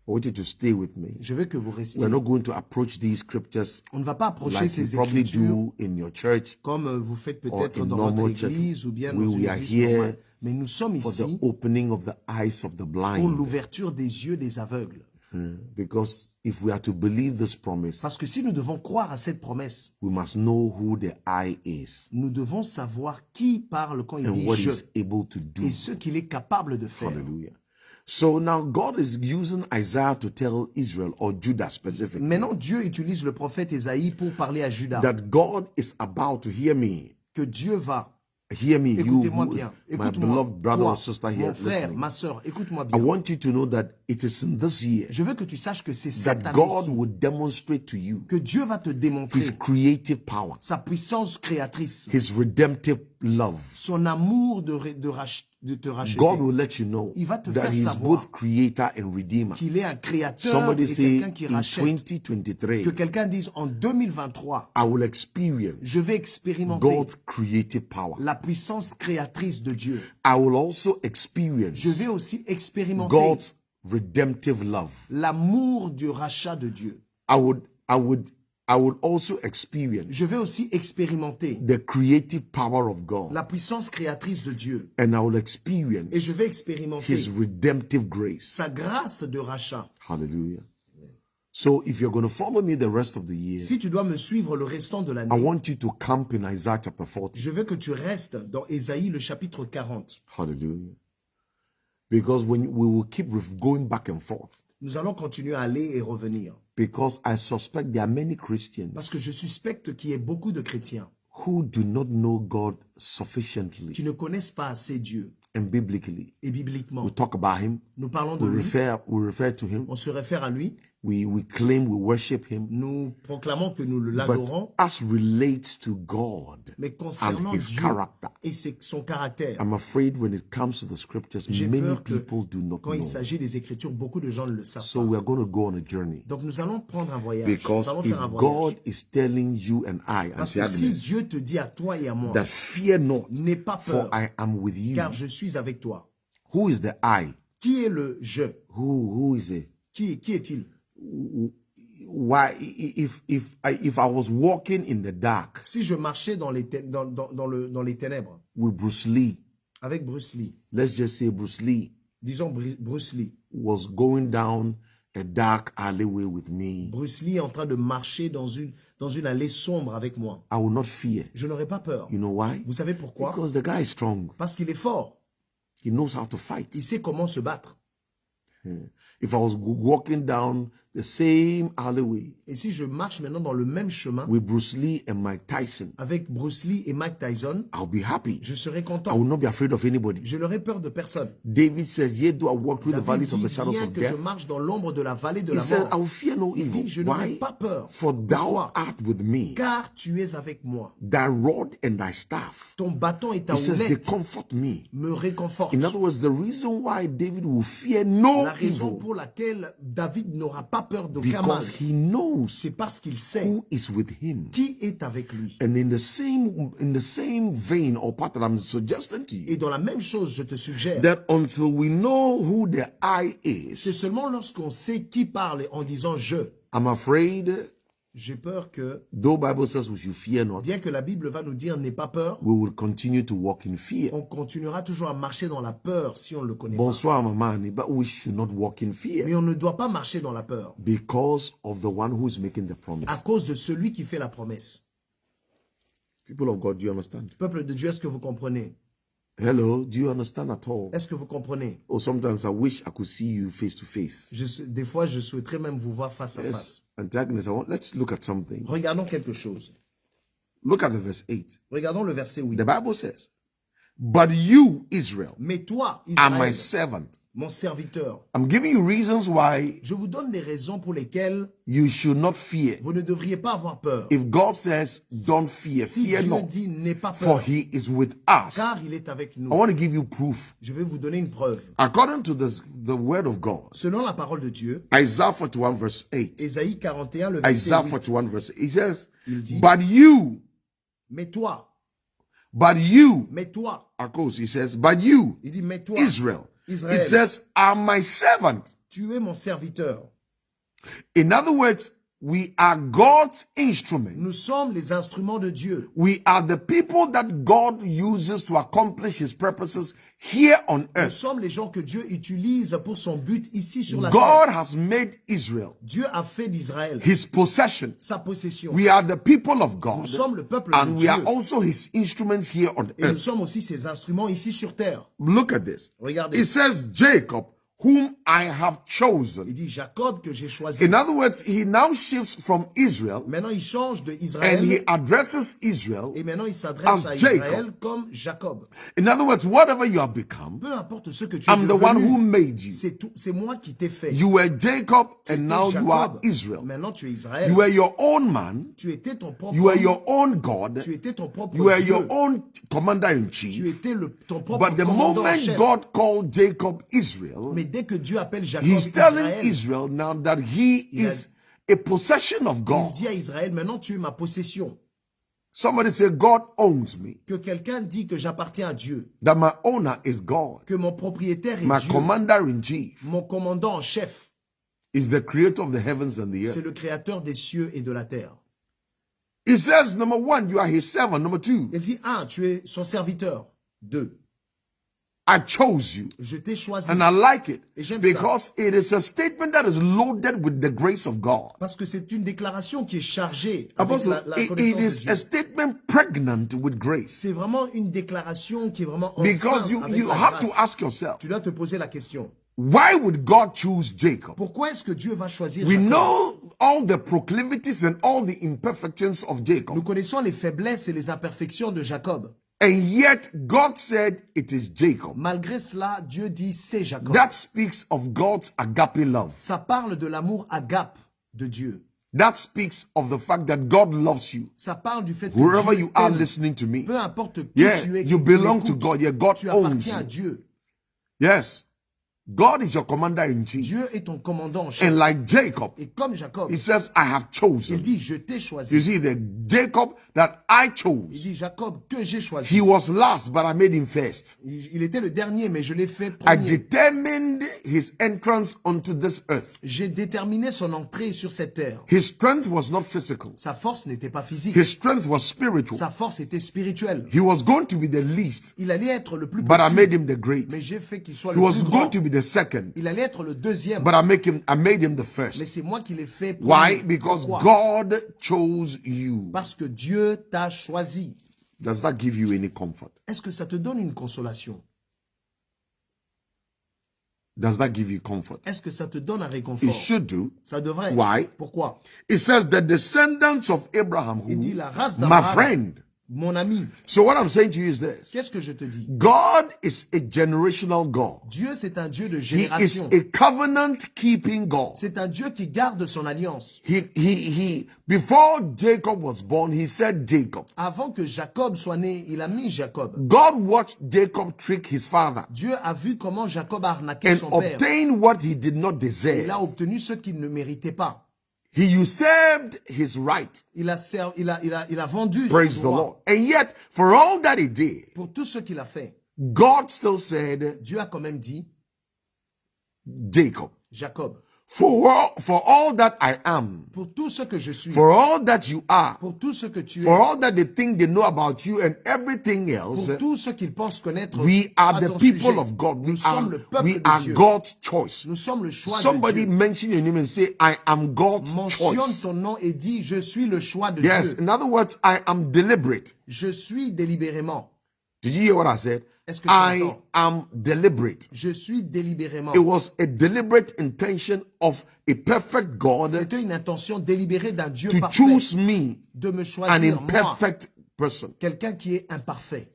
I want you to stay with me.
je veux que vous restiez.
We're not going to approach these scriptures
On ne va pas approcher
like you
ces
probably
écritures
do in your church
comme vous faites
or
peut-être
in
dans votre
normal church.
église ou bien dans
We
une
are
église
here
normale. Mais nous sommes
for the
ici
opening of the eyes of the
pour
blind.
l'ouverture des yeux des aveugles.
Because if we are to believe this promise,
Parce que si nous devons croire à cette promesse,
we must know who the I is
nous devons savoir qui parle quand il
and
dit
what
je
he's able to do.
et ce qu'il est capable de faire.
Hallelujah. So now God is using Isaiah to tell Israel or Judah specifically
Maintenant, Dieu utilise le prophète Ésaïe pour parler à Judas.
that God is about to hear me.
Que Dieu va.
Hear me, you,
Écoutez-moi
who,
bien.
my
Écoute-moi.
beloved brother
Toi,
or sister
mon
here
frère,
listening.
ma soeur, écoute-moi
I
bien.
want you to know that it is in this year
Je veux que tu saches que c'est cette
that God
année-ci
will demonstrate to you
que Dieu va te démontrer
His creative power,
sa puissance créatrice,
His redemptive love.
son amour de te racheter.
God will let you know
Il va te
that
faire
He is
savoir
both creator and redeemer.
qu'il est un créateur
Somebody
et
say
quelqu'un qui
in
rachète.
2023,
Que quelqu'un dise en 2023,
I will experience
je vais expérimenter
God's creative power.
la puissance créatrice de Dieu.
I will also experience
Je vais aussi expérimenter
God's redemptive love.
l'amour du rachat de Dieu.
I would also experience
Je vais aussi expérimenter
the creative power of God.
la puissance créatrice de Dieu.
And I will
Et
experience
je vais expérimenter
His redemptive grace.
sa grâce de rachat.
Hallelujah. So if you're going to follow me the rest of the year,
Si tu dois me suivre le restant de
I
l'année,
want you to camp in Isaiah chapter 40.
je veux que tu restes dans Ésaïe le chapitre 40.
Hallelujah. Because when we will keep going back and forth,
Nous allons continuer à aller et revenir.
because I suspect there are many Christians
Parce que je suspecte qu'il y ait beaucoup de chrétiens
who do not know God sufficiently
qui ne connaissent pas assez Dieu.
and biblically.
Et bibliquement,
We talk about Him,
nous parlons de
we
lui,
refer to Him,
on se réfère à lui,
we claim we worship Him.
nous proclamons que nous l'adorons,
But as relates to God
mais
and
concernant
His
Dieu
character,
et son caractère,
I'm afraid when it comes to the scriptures,
j'ai
many
peur que
people do not
quand il
know.
s'agit des Écritures, beaucoup de gens ne le savent
So
pas.
we are going to go on a journey.
Donc nous allons prendre un voyage.
Because
Nous allons
if
faire un voyage.
God is telling you and I, and
Parce
to
que si
Agnes,
Dieu te dit à toi et à moi,
that fear not,
n'aie pas
for
peur,
I am with you.
car je suis avec toi.
Who is the I?
Qui est le je?
Who is it?
Qui est-il?
Why, if I was walking in the dark
Si je marchais dans les ténèbres
with Bruce Lee,
avec Bruce Lee,
let's just say Bruce Lee
disons Bruce Lee,
was going down a dark alleyway with me,
Bruce Lee est en train de marcher dans une allée sombre avec moi.
I will not fear.
Je n'aurais pas peur.
You know why?
Vous savez pourquoi?
Because the guy is strong.
Parce qu'il est fort.
He knows how to fight.
Il sait comment se battre.
If I was walking down the same alleyway
Et si je marche maintenant dans le même chemin
with Bruce Lee and Mike Tyson,
avec Bruce Lee et Mike Tyson,
I'll be happy.
je serai
I
content.
will not be afraid of anybody.
Je n'aurai peur de personne.
David says, yea, though I walk through the
David
valleys of
dit,
the shadows
bien
of
que je
death,
marche dans l'ombre de la vallée de
he
la
said, I
mort,
will fear no
il
evil.
dit, je n'aurai
Why?
pas peur.
For thou
Pourquoi?
art with me.
Car tu es avec moi.
Thy rod and thy staff.
Ton bâton et ta
He says, they
houlette
comfort me.
me réconfortent.
In other words, the reason why David will fear no
La raison
evil,
pour laquelle David n'aura pas peur d'aucun mal,
because he knows
c'est parce qu'il sait
who is with him.
qui est avec lui.
And in the same vein or part that I'm suggesting to
Et
you,
dans la même chose, je te suggère,
that until we know who the I
c'est
is,
seulement lorsqu'on sait qui parle en disant je.
I'm afraid,
J'ai peur que,
though Bible says we should fear not,
bien que la Bible va nous dire n'aie pas peur,
we will continue to walk in fear.
on continuera toujours à marcher dans la peur si on ne le connaît
Bonsoir, Mamani, but we should not walk in
pas.
fear
Mais on ne doit pas marcher dans la peur
because of the one who is making the promise.
à cause de celui qui fait la promesse.
People of God, do you understand?
Peuple de Dieu, est-ce que vous comprenez?
Hello, do you understand at all?
Est-ce que vous comprenez?
Or sometimes I wish I could see you face to face.
Des fois, je souhaiterais même vous voir face à
Yes,
face.
antagonist, let's look at something.
Regardons quelque chose.
Look at the verse 8.
Regardons le verset 8.
The Bible says, but you, Israel,
Mais toi,
are my
Israël,
servant.
mon serviteur,
I'm giving you reasons why
je vous donne des raisons pour lesquelles
you should not fear.
vous ne devriez pas avoir peur.
If God says, don't fear,
Si
fear
Dieu
not,
dit n'aie pas
for
peur,
he is with us.
car il est avec
I
nous.
want to give you proof.
Je vais vous donner une preuve.
According to the word of God,
Selon la parole de Dieu,
Isaiah 41 verse 8.
Ésaïe 41, le verset
Isaiah
8,
41 verse 8. It says,
il dit,
but you,
mais toi,
of course, he says, but you,
il dit, mais toi,
Israel.
Israël,
It says, are my servant.
tu es mon serviteur.
In other words, we are God's instrument.
Nous sommes les instruments de Dieu.
We are the people that God uses to accomplish his purposes here on
Nous
earth.
sommes les gens que Dieu utilise pour son but ici sur la terre.
God has made Israel
Dieu a fait d'Israël
his possession.
sa possession.
We are the people of God,
Nous sommes le peuple de
and we are
Dieu.
also his instruments here on
Et nous
earth.
sommes aussi ses instruments ici sur terre.
Look at this.
Regardez.
It says, Jacob, whom I have
Il
chosen.
dit Jacob que j'ai choisi.
In other words, he now shifts from Israel
Maintenant, il change de
and he
Israël
addresses Israel.
et maintenant il s'adresse à
as Jacob.
Israël comme Jacob.
In other words, whatever you have become,
Peu importe ce que tu es
I'm the one who
devenu,
made you.
c'est moi qui t'ai fait.
You were Jacob
Tu
and
étais
now you are
Jacob.
Israel.
Maintenant tu es Israël.
You were your own man.
Tu étais ton propre
You were
homme.
your own God.
Tu étais ton propre
You were
Dieu.
your own commander in
Tu
chief.
étais ton propre
But the
commandant en
moment
chef.
God called Jacob Israel,
Mais dès que Dieu appelle Jacob
he's telling
Israël,
Israel now that he is a possession of
il
God.
dit à Israël, maintenant tu es ma possession.
Somebody say, God owns me.
Que quelqu'un dit que j'appartiens à Dieu,
That my owner is God.
que mon propriétaire est
My
Dieu,
commander in chief
mon commandant en chef,
is the creator of the heavens and the
c'est
earth.
le créateur des cieux et de la terre.
It says, number one, you are his servant. Number two,
Il dit, 1, tu es son serviteur. 2,
I chose you.
je t'ai choisi.
And I like it
Et j'aime
because it is a statement that is loaded with the grace of God.
Parce que c'est une déclaration qui est chargée avec
Apostle,
la
it
connaissance de
is
Dieu.
a statement pregnant with grace.
C'est vraiment une déclaration qui est vraiment
Because
enceinte avec
you
la
have to
grâce.
ask yourself,
Tu dois te poser la question.
why would God choose Jacob?
Pourquoi est-ce que Dieu va choisir
We
Jacob?
know all the proclivities and all the imperfections of
Nous
Jacob.
connaissons les faiblesses et les imperfections de Jacob.
And yet God said it is Jacob.
Malgré cela, Dieu dit c'est Jacob.
That speaks of God's agape love.
Ça parle de l'amour agape de Dieu.
That speaks of the fact that God loves you.
Ça parle du fait que
Wherever
Dieu
you are
t'aime.
listening to me.
Peu importe qui
Yeah,
tu es,
you
qui
belong to
m'écoutes,
God. Yeah, God
tu
owns
appartiens à
you.
Dieu.
Yes. God is your commander in chief.
Dieu est ton commandant en chef.
And like Jacob,
Et comme Jacob,
he says, I have
il
chosen.
dit je t'ai
You
choisi.
see, the Jacob that I
Il
chose,
dit Jacob que j'ai
he
choisi.
was last, but I made him first.
Il était le dernier, mais je l'ai fait
I
premier.
determined his entrance onto this earth.
J'ai déterminé son entrée sur cette terre.
His strength was not physical.
Sa force n'était pas physique.
His strength was spiritual.
Sa force était spirituelle.
He was going to be the least,
Il allait être le plus
but I made
petit,
him the great.
mais j'ai fait qu'il soit
He
le
was
plus
going
grand.
to be the second,
Il allait être le deuxième,
but I made him the
mais
first.
c'est moi qui l'ai fait
Why?
premier.
Because
Pourquoi?
God chose you.
Parce que Dieu t'a choisi.
Does that give you any comfort?
Est-ce que ça te donne une consolation?
Does that give you comfort?
Est-ce que ça te donne un
It
réconfort?
should do.
Ça devrait.
Why?
Pourquoi?
It says the descendants of Abraham,
Il dit la race
my
d'Abraham,
friend.
mon ami.
So what I'm saying to you is this.
Qu'est-ce que je te dis?
God is a generational God.
Dieu, c'est un Dieu de
He is
génération.
a covenant keeping God.
C'est un Dieu qui garde son alliance.
Before Jacob was born, he said Jacob.
Avant que Jacob soit né, il a mis Jacob.
God watched Jacob trick his father
Dieu a vu comment Jacob a arnaqué
and
son père.
obtain what he did not
Il
deserve.
a obtenu ce qu'il ne méritait pas.
He usurped his right.
Il a vendu
Praise
son
the Lord.
droit.
And yet, for all that he did,
Pour tout ce qu'il a fait,
God still said,
Dieu a quand même dit,
Jacob,
Jacob,
for all that I am,
pour tout ce que je suis,
for all that you are,
pour tout ce que tu
for
es,
all that they think they know about you and everything else,
pour tout ce qu'ils pensent connaître
we
à
are the
ton
people
sujet.
of God.
Nous sommes le peuple
We
de
are
Dieu.
God's choice.
Nous sommes le choix
Somebody
de Dieu.
mention your name and say, I am God's
Mentionne
choice.
ton nom et dis, je suis le choix de
Yes,
Dieu.
in other words, I am deliberate.
Je suis délibérément.
Did you hear what I said?
Est-ce que tu
I
entends?
am deliberate.
Je suis délibérément.
It was a deliberate intention of a perfect God
C'était une intention délibérée d'un Dieu
to
parfait
choose me,
de me
an
choisir, moi,
imperfect person.
quelqu'un qui est imparfait.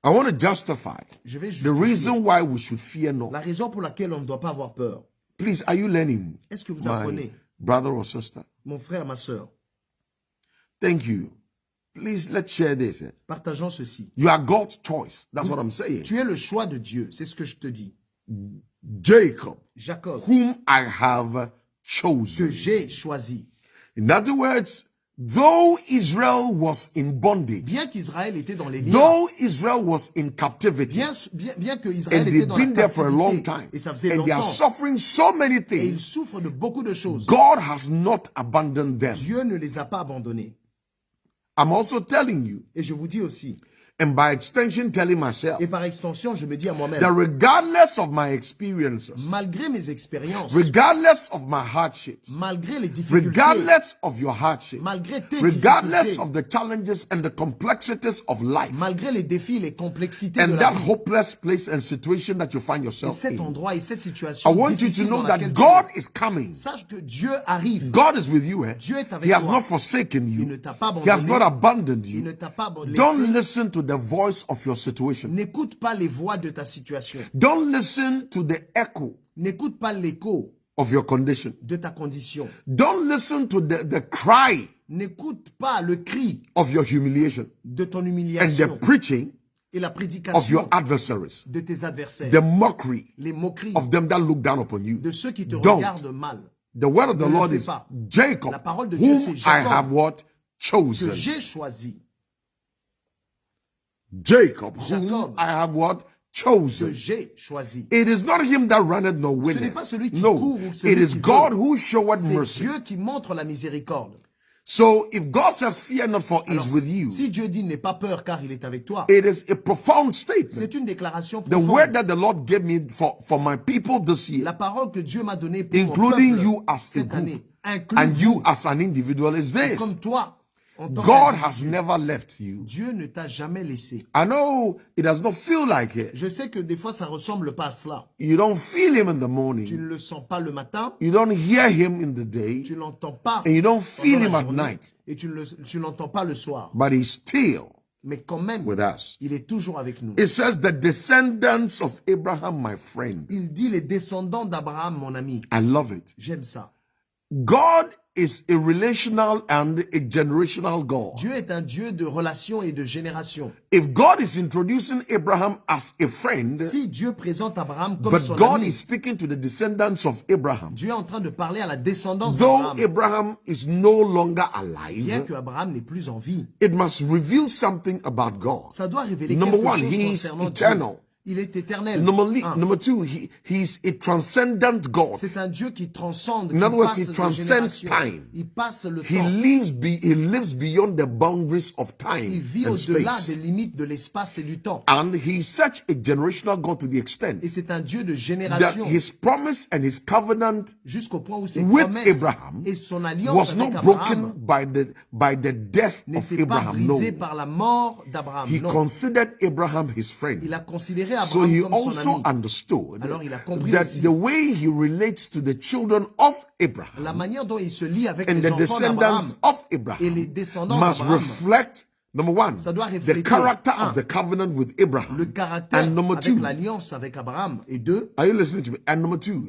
I want to justify
Je vais
the
justifier
reason why we should fear not.
la raison pour laquelle on ne doit pas avoir peur.
Please, are you learning,
Est-ce que vous
my
apprenez,
brother or sister?
mon frère, ma soeur?
Thank you. Please, let's share this.
Partageons ceci.
You are God's choice. That's what I'm saying.
Tu es le choix de Dieu, c'est ce que je te dis.
Jacob,
Jacob,
whom I have
que
chosen.
j'ai choisi.
In other words, though Israel was in bondage,
Bien qu'Israël était dans les liens,
though Israel was in captivity,
bien que Israël
and
était
they've
dans la
been there for a long
captivité,
time,
et ça faisait
and they are
longtemps,
suffering so many
et ils
things,
souffrent de beaucoup de choses,
God has not abandoned them.
Dieu ne les a pas abandonnés.
I'm also telling you,
Et je vous dis aussi,
and by extension telling myself,
et par extension, je me dis à
that
moi-même,
regardless of my experiences,
malgré mes expériences,
regardless of my hardships,
malgré les difficultés,
regardless of your hardships,
malgré tes
regardless
difficultés,
of the challenges and the complexities of life,
malgré les défis, les complexités de
and
la
that
vie,
hopeless place and situation that you find
et
yourself
cet
in,
endroit et cette
I
situation
want you to
difficile
know
dans
that
laquelle
God
tu
is coming.
es, sache que Dieu arrive.
God is with you. Eh?
Dieu est avec
He has
toi.
not forsaken
Il
you.
ne t'a pas
He has
abandonné.
not abandoned
Il ne
you.
t'a pas
Don't
laissé.
listen to the voice of your situation.
N'écoute pas les voix de ta situation.
Don't listen to the echo
N'écoute pas l'écho
of your condition.
de ta condition.
Don't listen to the cry
N'écoute pas le cri
of your humiliation
de ton
and the
humiliation
preaching
et la
of
prédication
your adversaries,
de tes adversaires.
the mockery
Les moqueries
of them that look down upon you.
de ceux qui te
Don't.
regardent mal.
The word of the
Ne le
Lord
fais
is
pas.
Jacob,
La parole de Dieu,
whom
c'est
I
Jacob.
have what?
Que
Chosen.
j'ai choisi.
Jacob, whom
Jacob.
I have what?
Que
Chosen.
j'ai choisi.
It is not him that runneth nor
Ce n'est
winneth.
pas celui qui
No,
court ou celui
it is
qui
God
veut.
who showeth
C'est
mercy.
Dieu qui montre la miséricorde.
So if God says, fear not, for he
Alors,
is with you,
si Dieu dit n'aie pas peur car il est avec toi,
it is a profound statement.
c'est une déclaration
The word
profonde.
that the Lord gave me for my people this year,
La parole que Dieu m'a donnée pour
including
mon peuple
you as a
cette
group,
année, inclut
and you
vous,
as an individual, is this.
comme toi, en tant
God
qu'individu.
has never left you.
Dieu ne t'a jamais laissé.
I know it does not feel like it.
Je sais que des fois ça ressemble pas à cela.
You don't feel him in the
Tu
morning.
ne le sens pas le matin,
You don't hear him in the day.
tu l'entends pas
And you don't feel
pendant
him
la
at
journée,
night.
et tu l'entends pas le soir.
But he's still
Mais quand même,
with us.
il est toujours avec nous.
It says the descendants of Abraham, my friend.
Il dit les descendants d'Abraham, mon ami.
I love it.
J'aime ça.
God is a relational and a generational God.
Dieu est un Dieu de relations et de générations.
If God is introducing Abraham as a friend,
Si Dieu présente Abraham comme
but
son
God
ami,
is speaking to the descendants of Abraham,
Dieu est en train de parler à la descendance
though
d'Abraham.
Abraham is no longer
Bien
alive,
que Abraham n'est plus en vie,
it must reveal something about God.
ça doit révéler
Number
quelque
one,
chose
he is
concernant Dieu.
eternal.
Il est éternel. Un,
Number two, he's a transcendent God.
c'est un Dieu qui transcende, qui
In other words,
passe
he
de
transcends
génération.
time.
Il passe le
He
temps.
lives beyond the boundaries of
Il
time
vit
and
au-delà
space.
des limites de l'espace et du temps.
And he's such a generational God to the extent
Et c'est un Dieu de
that
génération
his promise and his covenant
jusqu'au point où ses
with
promesses
Abraham
et son alliance
was
avec
not
Abraham
broken by the death of
n'étaient pas
Abraham. No,
brisées par la mort d'Abraham.
he
Non,
considered Abraham his friend.
il a considéré
So
Abraham
he
comme son
also
ami.
understood
Alors il a compris
that
aussi
the way he relates to the children of Abraham
la manière dont il se lie avec
and
les
the
enfants d'Abraham
descendants of
et les
Abraham
descendants
must
d'Abraham.
reflect, number one,
Ça doit
the
refléter,
character
un,
of the covenant with Abraham.
le caractère
And number
avec
two,
l'alliance avec Abraham. Et deux,
are you listening to me? And number two,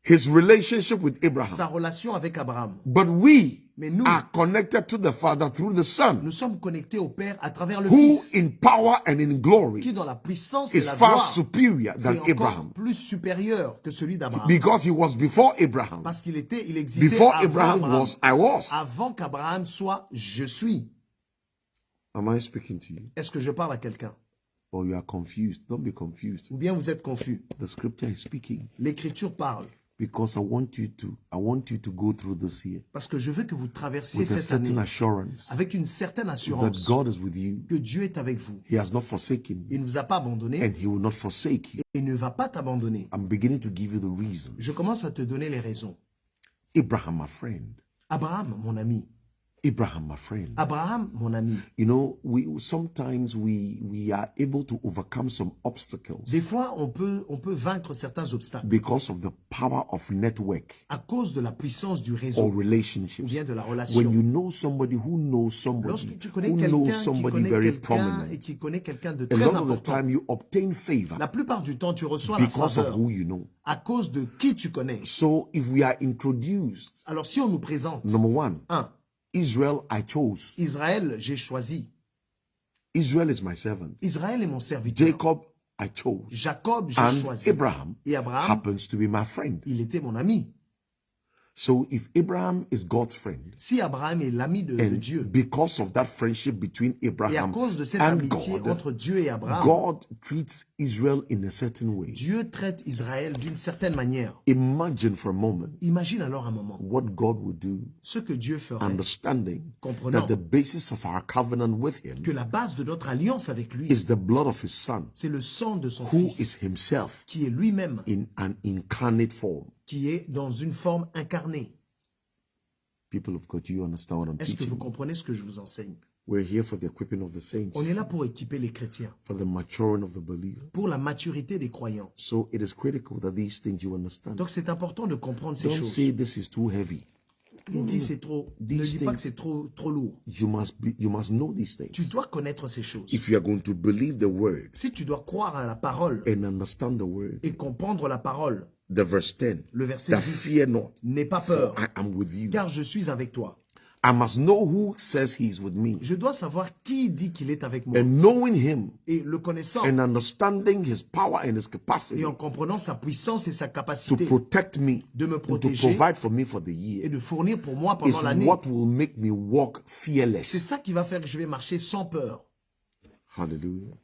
his relationship with Abraham.
sa relation avec Abraham.
But we
Mais nous,
are connected to the Father through the Son,
nous sommes connectés au Père à travers le
who
Fils,
in power and in
qui
glory
dans la puissance et
is
la
far
gloire,
superior
c'est
than
encore
Abraham.
plus supérieur que celui d'Abraham.
Because he was before Abraham.
Parce qu'il existait
Before
avant
Abraham
Abraham.
was, I was.
Avant qu'Abraham soit je suis.
Am I speaking to you?
Est-ce que je parle à quelqu'un?
Or you are confused? Don't be confused.
Ou bien vous êtes confus?
The scripture is speaking.
L'Écriture parle.
Because I want you to go through this year
Parce que je veux que vous traversiez
with a
cette
certain
année
assurance
avec une certaine
that
assurance
God is with you.
que Dieu est avec vous.
He has not forsaken
Il
you
ne vous a pas abandonné
and he will not forsake you.
et ne va pas t'abandonner.
I'm beginning to give you the reasons.
Je commence à te donner les raisons.
Abraham, my friend,
Abraham, mon ami,
Abraham, my friend.
Abraham, mon ami.
You know, sometimes we are able to overcome some obstacles
Des fois, on peut vaincre certains obstacles
because of the power of network
à cause de la puissance du
or
réseau ou
relationships.
bien de la
When
relation.
you know somebody who knows somebody,
Lorsque tu connais
who knows
quelqu'un qui
somebody
connaît
very
quelqu'un
prominent,
et qui connaît quelqu'un de
a
très
lot of the
important,
time you obtain favor
la plupart du temps, tu reçois la
because of
faveur
who you know.
à cause de qui tu connais.
So if we are introduced,
Alors, si on nous présente,
number one,
1.
Israel I chose.
Israël, j'ai choisi.
Israel is my servant.
Israël est mon serviteur.
Jacob I chose.
Jacob, j'ai
And
choisi.
Abraham
Et Abraham,
happens to be my friend.
il était mon ami.
So if Abraham is God's friend,
Si Abraham est l'ami de
and
Dieu,
because of that friendship between
et à
Abraham
cause de cette
and
amitié
God,
entre Dieu et Abraham,
God treats Israel in a certain way.
Dieu traite Israël d'une certaine manière.
Imagine for a moment
Imagine alors un moment
what God would do,
ce que Dieu ferait,
understanding
comprenant
that the basis of our covenant with Him
que la base de notre alliance avec lui,
is the blood of His Son,
c'est le sang de son
who
Fils,
is Himself
qui est lui-même,
in an incarnate form.
qui est dans une forme incarnée.
People of God, do you understand what I'm
Est-ce que vous
teaching?
comprenez ce que je vous enseigne?
We're here for the equipping of the saints,
On est là pour équiper les chrétiens,
for the maturing of the believer.
pour la maturité des croyants.
So it is critical that these things you understand.
Donc c'est important de comprendre ces
Don't
choses.
say this is too heavy.
Il dit c'est trop. Ne
These
dis pas que
things-
c'est trop lourd.
You must know these things.
Tu dois connaître ces choses.
If you are going to believe the word
Si tu dois croire à la parole
and understand the word,
et comprendre la parole,
the verse 10,
le verset
that
10,
fear not,
n'aie pas
for
peur,
I am with you.
car je suis avec toi.
I must know who says he is with me.
Je dois savoir qui dit qu'il est avec moi.
And knowing him
Et le connaissant,
and understanding his power and his
et
capacity
en comprenant sa puissance et sa
to
capacité
protect me
de me
and to
protéger
provide for me for the
et
year
de fournir pour moi
is
pendant l'année,
what will make me walk
c'est
fearless.
ça qui va faire que je vais marcher sans peur.
Hallelujah.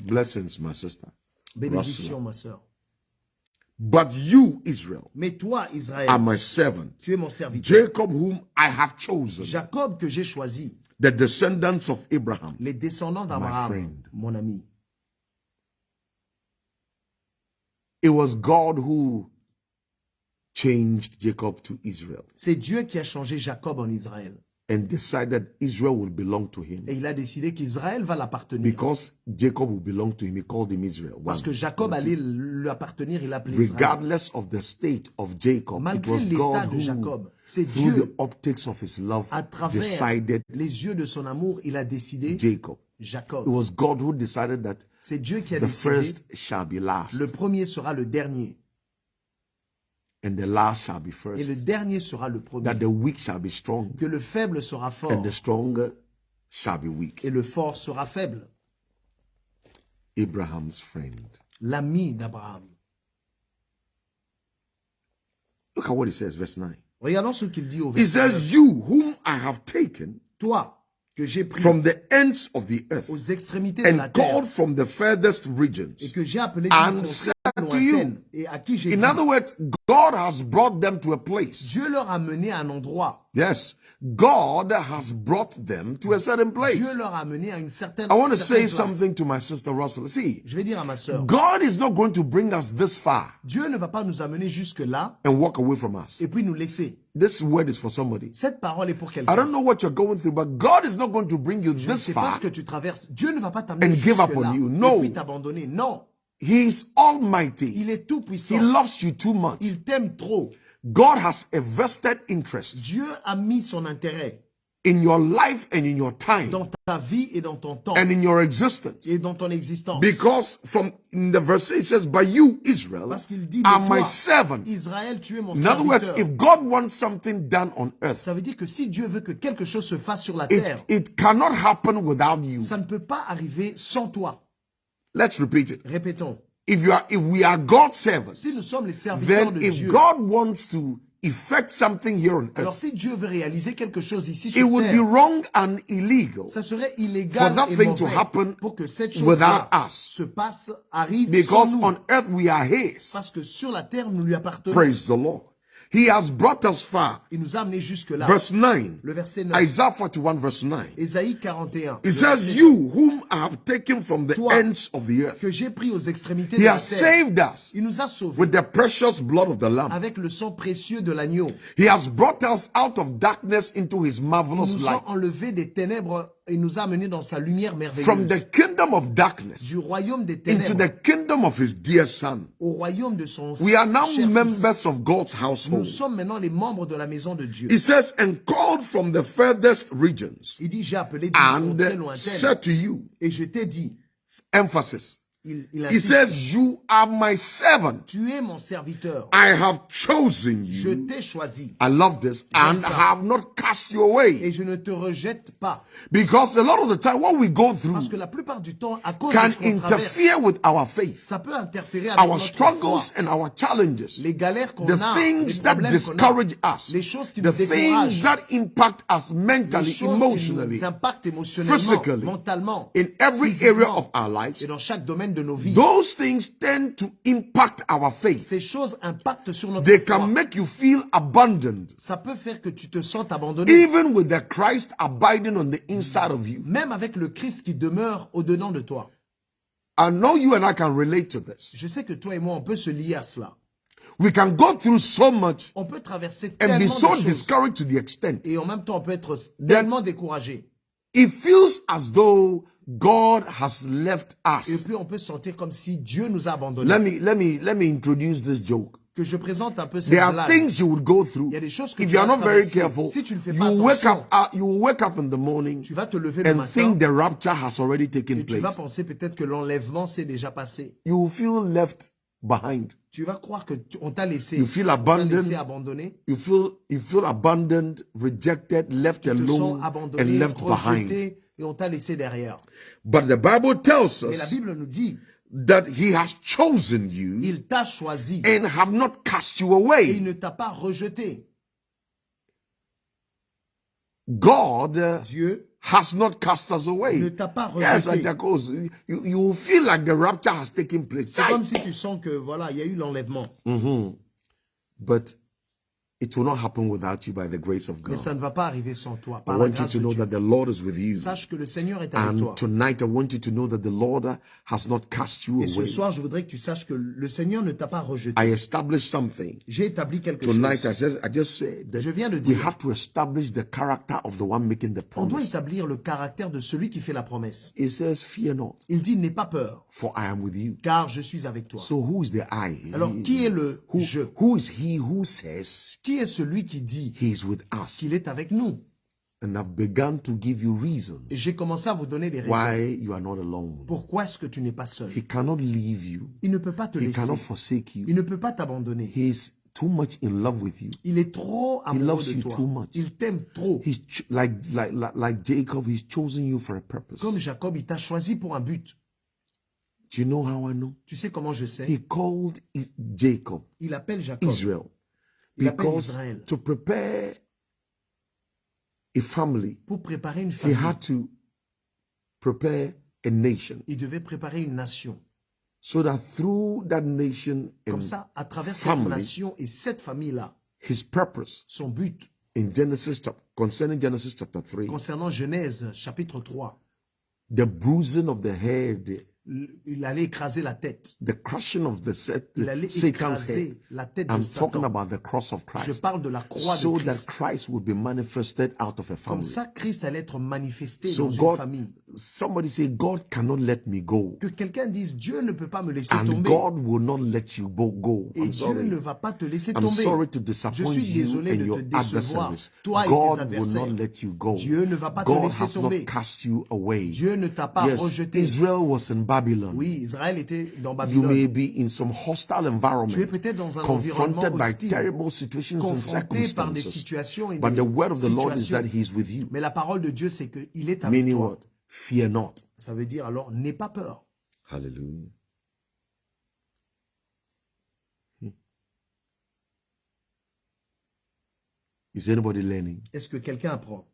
Blessings, my sister.
Bénédiction, ma sœur.
But you, Israel,
Mais toi, Israël,
are my servant,
tu es mon serviteur.
Jacob, whom I have chosen,
Jacob que j'ai choisi,
the descendants of Abraham.
les descendants d'Abraham,
friend.
mon ami.
It was God who changed Jacob to Israel
C'est Dieu qui a changé Jacob en Israël.
and decided Israel would belong to him.
Et il a décidé qu'Israël va l'appartenir.
Because Jacob would belong to him, he called him Israel.
Parce que Jacob allait lui appartenir, il l'appelait Israël.
Regardless of the state of Jacob, it
Malgré
was
l'état
God
de
who,
Jacob, c'est
through
Dieu,
the optics of his love,
à travers
decided
les yeux de son amour, il a décidé
Jacob. It
Jacob.
was God who decided that
C'est Dieu qui a
the
décidé
first shall be last
le premier sera le dernier
and the last shall be
et
first.
le dernier sera le premier.
That the weak shall be strong
Que le faible sera fort
and the stronger shall be weak.
et le fort sera faible.
Abraham's friend.
L'ami d'Abraham.
Look at what he says, verse 9.
Regardons ce qu'il dit au
He
verset 9.
says, you whom I have taken
Toi que j'ai pris
from the ends of the earth
aux extrémités de la
and
terre
called from the furthest regions.
et que j'ai appelé
and
d'une
said
contrée
to you.
lointaine et à qui j'ai
In
dit,
other words, God has brought them to a place.
Dieu leur a mené à un endroit.
Yes, God has brought them to a certain place.
Dieu leur a mené à une certaine
I want to
certaine
say
place.
something to my sister Russell. See,
Je vais dire à ma sœur,
God is not going to bring us this far
Dieu ne va pas nous amener jusque-là
and walk away from us.
et puis nous laisser.
This word is for somebody.
Cette parole est pour
I
quelqu'un.
don't know what you're going through, but God is not going to bring you
Je ne
this
sais pas
far.
ce que tu traverses. Dieu ne va pas t'amener
And give up
jusque-là
on you. No.
et puis t'abandonner. Non,
He is almighty.
il est tout
He
puissant.
loves you too much.
Il t'aime trop.
God has a vested interest
Dieu a mis son intérêt
in your life and in your time
dans ta vie et dans ton temps
and in your existence.
et dans ton existence.
Because from in the verse it says, "But you, Israel,
Parce qu'il dit,
are
mais
my
toi,
servant."
Israël, tu es mon
In other words,
serviteur.
if God wants something done on earth,
Ça veut dire que si Dieu veut que quelque chose se fasse sur la
it,
terre,
it cannot happen without you.
ça ne peut pas arriver sans toi.
Let's repeat it.
Répétons.
If we are God's servants,
Si nous sommes les serviteurs
then
de
if
Dieu,
God wants to effect something here on
alors
earth,
si Dieu veut réaliser quelque chose ici
it
sur
would be
terre,
wrong and illegal
ça serait illégal
for that
et
thing to
mauvais
happen
pour que cette
without
chose-là
us.
se passe, arrive
because
sans nous.
on earth we are His.
Parce que sur la terre, nous lui appartenons.
Praise the Lord. He has brought us far.
Il nous a amenés jusque-là.
Verse 9.
Le verset 9.
Isaiah 41 verse 9.
Ésaïe 41.
It says, you whom I have taken from the
Toi,
ends of the earth.
que j'ai pris aux extrémités
He
de la
has
terre.
saved us
Il nous a sauvés
with the precious blood of the Lamb.
avec le sang précieux de l'agneau.
He has brought us out of darkness into his
Il
marvelous
nous a
light.
enlevés des ténèbres et nous a amenés dans sa lumière
From
merveilleuse.
the kingdom of darkness
Du royaume des
into
ténèbres
the kingdom of his dear son.
au royaume de son
We are now
cher fils.
members of God's
Nous
household.
sommes maintenant les membres de la maison de Dieu.
He says, and called from the furthest regions,
Il dit, j'ai appelé des régions
and
très lointaines
said to you,
et je t'ai dit,
emphasis.
il
He
insiste,
says, you are my servant.
tu es mon serviteur,
I have chosen
je
you.
t'ai choisi
I love this. And
ça.
have not cast you away.
et je ne te rejette pas.
Because a lot of the time, what we go through
Parce que la plupart du temps, à cause
can
de ce qu'on traverse,
interfere with our faith,
ça peut interférer avec
our
notre
struggles
foi.
and our challenges,
Les galères qu'on
the
a,
things
les
that
problèmes qu'on a,
discourage us,
les choses qui
the
nous
things
découragent,
that impact us
les
mentally,
choses qui
emotionally,
nous impactent émotionnellement,
physically,
mentalement,
in every
physiquement,
area of our lives.
et dans chaque domaine de nos vies.
Those things tend to impact our faith.
Ces choses impactent sur notre
They
foi.
can make you feel abandoned,
Ça peut faire que tu te sentes abandonné.
even with the Christ abiding on the inside of you.
Même avec le Christ qui demeure au-dedans de toi.
I know you and I can relate to this.
Je sais que toi et moi, on peut se lier à cela.
We can go through so much
On peut traverser
and be
tellement
so
de choses.
discouraged to the extent
Et en même temps, on peut être tellement découragé.
it feels as though God has left
Et
us.
puis, on peut se sentir comme si Dieu nous a abandonnés.
Let me introduce this joke.
Que je présente un peu cette
There are
blague.
things you would go through
Il y a des choses que
if
tu
you are
vas
not very
traverser.
careful.
Si tu ne fais pas
You wake
attention,
up. You will wake up in the morning
tu vas te lever le
and
matin
think the rapture has already taken
et tu vas
place.
penser peut-être que l'enlèvement s'est déjà passé.
You will feel left behind.
Tu vas croire que on t'a laissé,
You feel
on t'a laissé
abandoned.
abandonné.
You feel abandoned, rejected, left
Tu te sens
alone, and
abandonné,
left behind.
rejeté et on t'a laissé derrière.
But the Bible tells
Mais la
us
Bible nous dit,
that He has chosen you
il t'a choisi
and have not cast you
et il
away.
ne t'a pas rejeté.
God
Dieu
has not cast us away.
ne t'a pas
Yes,
rejeté.
and that goes. You will feel like the rapture has taken place.
C'est comme si tu sens que voilà, il y a eu l'enlèvement.
But it will not happen without you by the grace of
Mais
God.
ça ne va pas arriver sans toi,
I
par la
want you
grâce
to
de
know
Dieu.
that the Lord is with you.
Sache que le Seigneur est avec toi.
And tonight I want you to know that the Lord has not cast you
Et ce
away.
soir, je voudrais que tu saches que le Seigneur ne t'a pas rejeté.
I established something.
J'ai établi quelque
Tonight
chose.
I just said that
Je viens de
we
dire,
have to establish the character of the one making the
on doit
promise.
établir le caractère de celui qui fait la promesse.
It says, fear not,
Il dit, n'aie pas peur,
for I am with you.
car je suis avec toi.
So who is the I?
Alors, qui est le je?
Who is he who says
Qui est celui qui dit
he is with us?
qu'il est avec nous?
And I've begun to give you reasons
Et j'ai commencé à vous donner des raisons.
why you are not alone.
Pourquoi est-ce que tu n'es pas seul?
He cannot leave you.
Il ne peut pas te
He
laisser.
cannot forsake you.
Il ne peut pas t'abandonner.
He is too much in love with you.
Il est trop amoureux
loves
de
you
toi.
too much.
Il t'aime trop.
He's like Jacob, he's chosen you for a purpose.
Comme Jacob, il t'a choisi pour un but.
Do you know how I know?
Tu sais comment je sais?
He called Jacob
Il appelle Jacob.
Israel
Il appelle
because
Israël.
to prepare a family,
Pour préparer une
he
famille,
had to prepare a nation
il devait préparer une nation.
so that through that nation
Comme
and
ça, à travers cette
family,
nation et cette famille-là,
his purpose
son but
in concerning Genesis chapter 3,
concernant Genèse chapitre 3,
the bruising of the head,
il allait écraser la tête.
the crushing of
Il allait
Satan's head.
écraser la tête de
I'm talking
Satan.
about the cross of
Je
Christ.
parle de la croix de
So that
Christ.
Christ would be manifested out of a
Comme
family.
ça, Christ allait être manifesté
So
dans une
God,
famille.
somebody say, God cannot let me go.
Que quelqu'un dise, Dieu ne peut pas me laisser
And
tomber.
God will not let you go.
Et
I'm
Dieu
sorry.
ne va pas te laisser
I'm
tomber.
sorry to
Je
disappoint
suis
you
désolé
and
de
your
te décevoir,
adversaries.
toi et tes
God will
adversaires.
not let you go.
Dieu ne va pas te
God
laisser
has
tomber.
not cast you away.
Dieu ne t'a pas
Yes,
rejeté.
Israel was in Babylon.
Oui, Israël était dans
You may
Babylone.
be in some hostile
Tu es
environment,
peut-être dans un environnement
confronted by
hostile,
terrible situations and
confronté par des
circumstances.
situations et
But
des
the word of the Lord is
situations.
that He is with you.
Mais la parole de Dieu, c'est qu'il est avec
Meaning
toi.
what? Fear not.
Ça veut dire alors, n'aie pas peur.
Hallelujah. Is anybody learning?
Est-ce que quelqu'un apprend?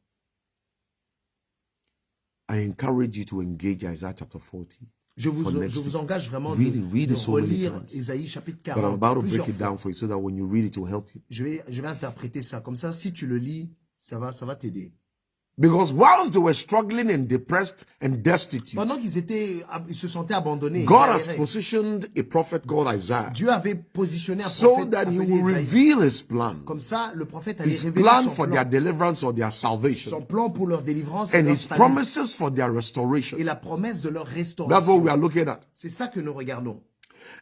I encourage you to engage Isaiah chapter 40.
Je
for next
je vous
week.
engage vraiment
Read
de
it so many
relire
times.
Ésaïe chapitre
But I'm
40
about to
plusieurs
break it
fois.
down for you so that when you read it, it will help you.
Je vais interpréter ça. Comme ça, si tu le lis, ça va t'aider.
Because whilst they were struggling and depressed and destitute,
Pendant ils se sentaient abandonnés,
God has
galérés,
positioned a prophet called Isaiah
Dieu avait positionné un
so
prophète
that he
appelé
will
Ésaïe.
reveal his plan,
Comme ça, le prophète allait
his
révéler
plan
son
for their
plan.
deliverance or their
Son
salvation,
plan pour leur délivrance
and
leur
his
salut,
promises for their restoration.
et la promesse de leur
That's what
restauration.
we are looking at.
C'est ça que nous regardons.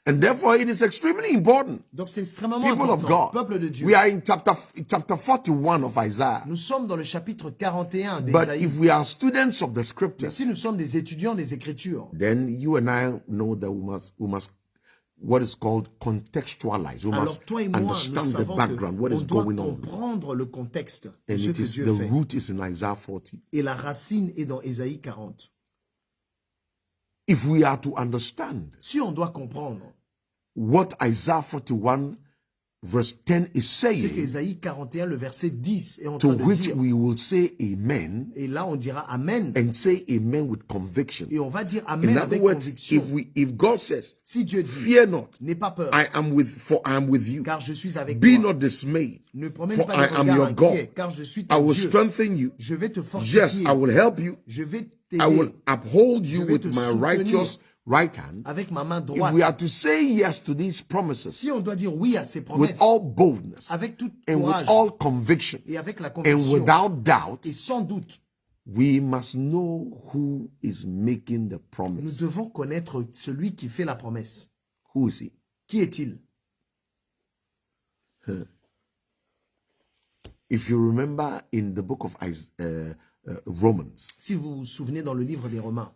And therefore, it is extremely important,
Donc c'est extrêmement
people of
important,
God.
peuple de Dieu.
We are in chapter 41 of Isaiah.
Nous sommes dans le chapitre 41
But
d'Ésaïe.
if we are students of the
Mais
scriptures,
si nous sommes des étudiants des Écritures,
then you and I know that we must what is called contextualize. We
alors
must
toi et moi, nous
understand the
savons
background, what
qu'on
is
doit
going on.
comprendre le contexte de
And
ce
it
que
is
Dieu
the
fait.
root is in Isaiah 40.
Et la racine est dans Ésaïe 40.
If we are to understand
Si on doit comprendre
what Isaiah 41 verse 10 is
ce
saying,
qu'Ésaïe 41, le verset 10 est en
to
train de
which
dire,
we will say amen
et là on dira Amen,
and say amen with conviction.
et on va dire
In
Amen
other
avec
words,
conviction.
if God says,
Si Dieu dit,
fear not,
n'aie pas peur,
I am with you.
car je suis avec
Be
toi.
not dismayed,
Ne promène
for
pas
I
le
am
regard
your
inquiet,
God.
car je suis
I
ton
will
Dieu.
strengthen you.
Je vais te
Yes,
fortifier.
I will help you.
Je vais
I will
t'aider
uphold you
Je vais
with
te
my
soutenir.
righteous right hand.
avec ma main
If
droite.
we are to say yes to these promises
Si on doit dire oui à ces
with
promesses,
all boldness
avec tout
and with
courage
all conviction
et avec la
and
conviction,
without doubt,
et sans doute,
we must know who is making the
nous
promise.
devons connaître celui qui fait la promesse.
Who is he?
Qui est-il?
If you remember in the book of Romans,
Si vous vous souvenez dans le livre des Romains,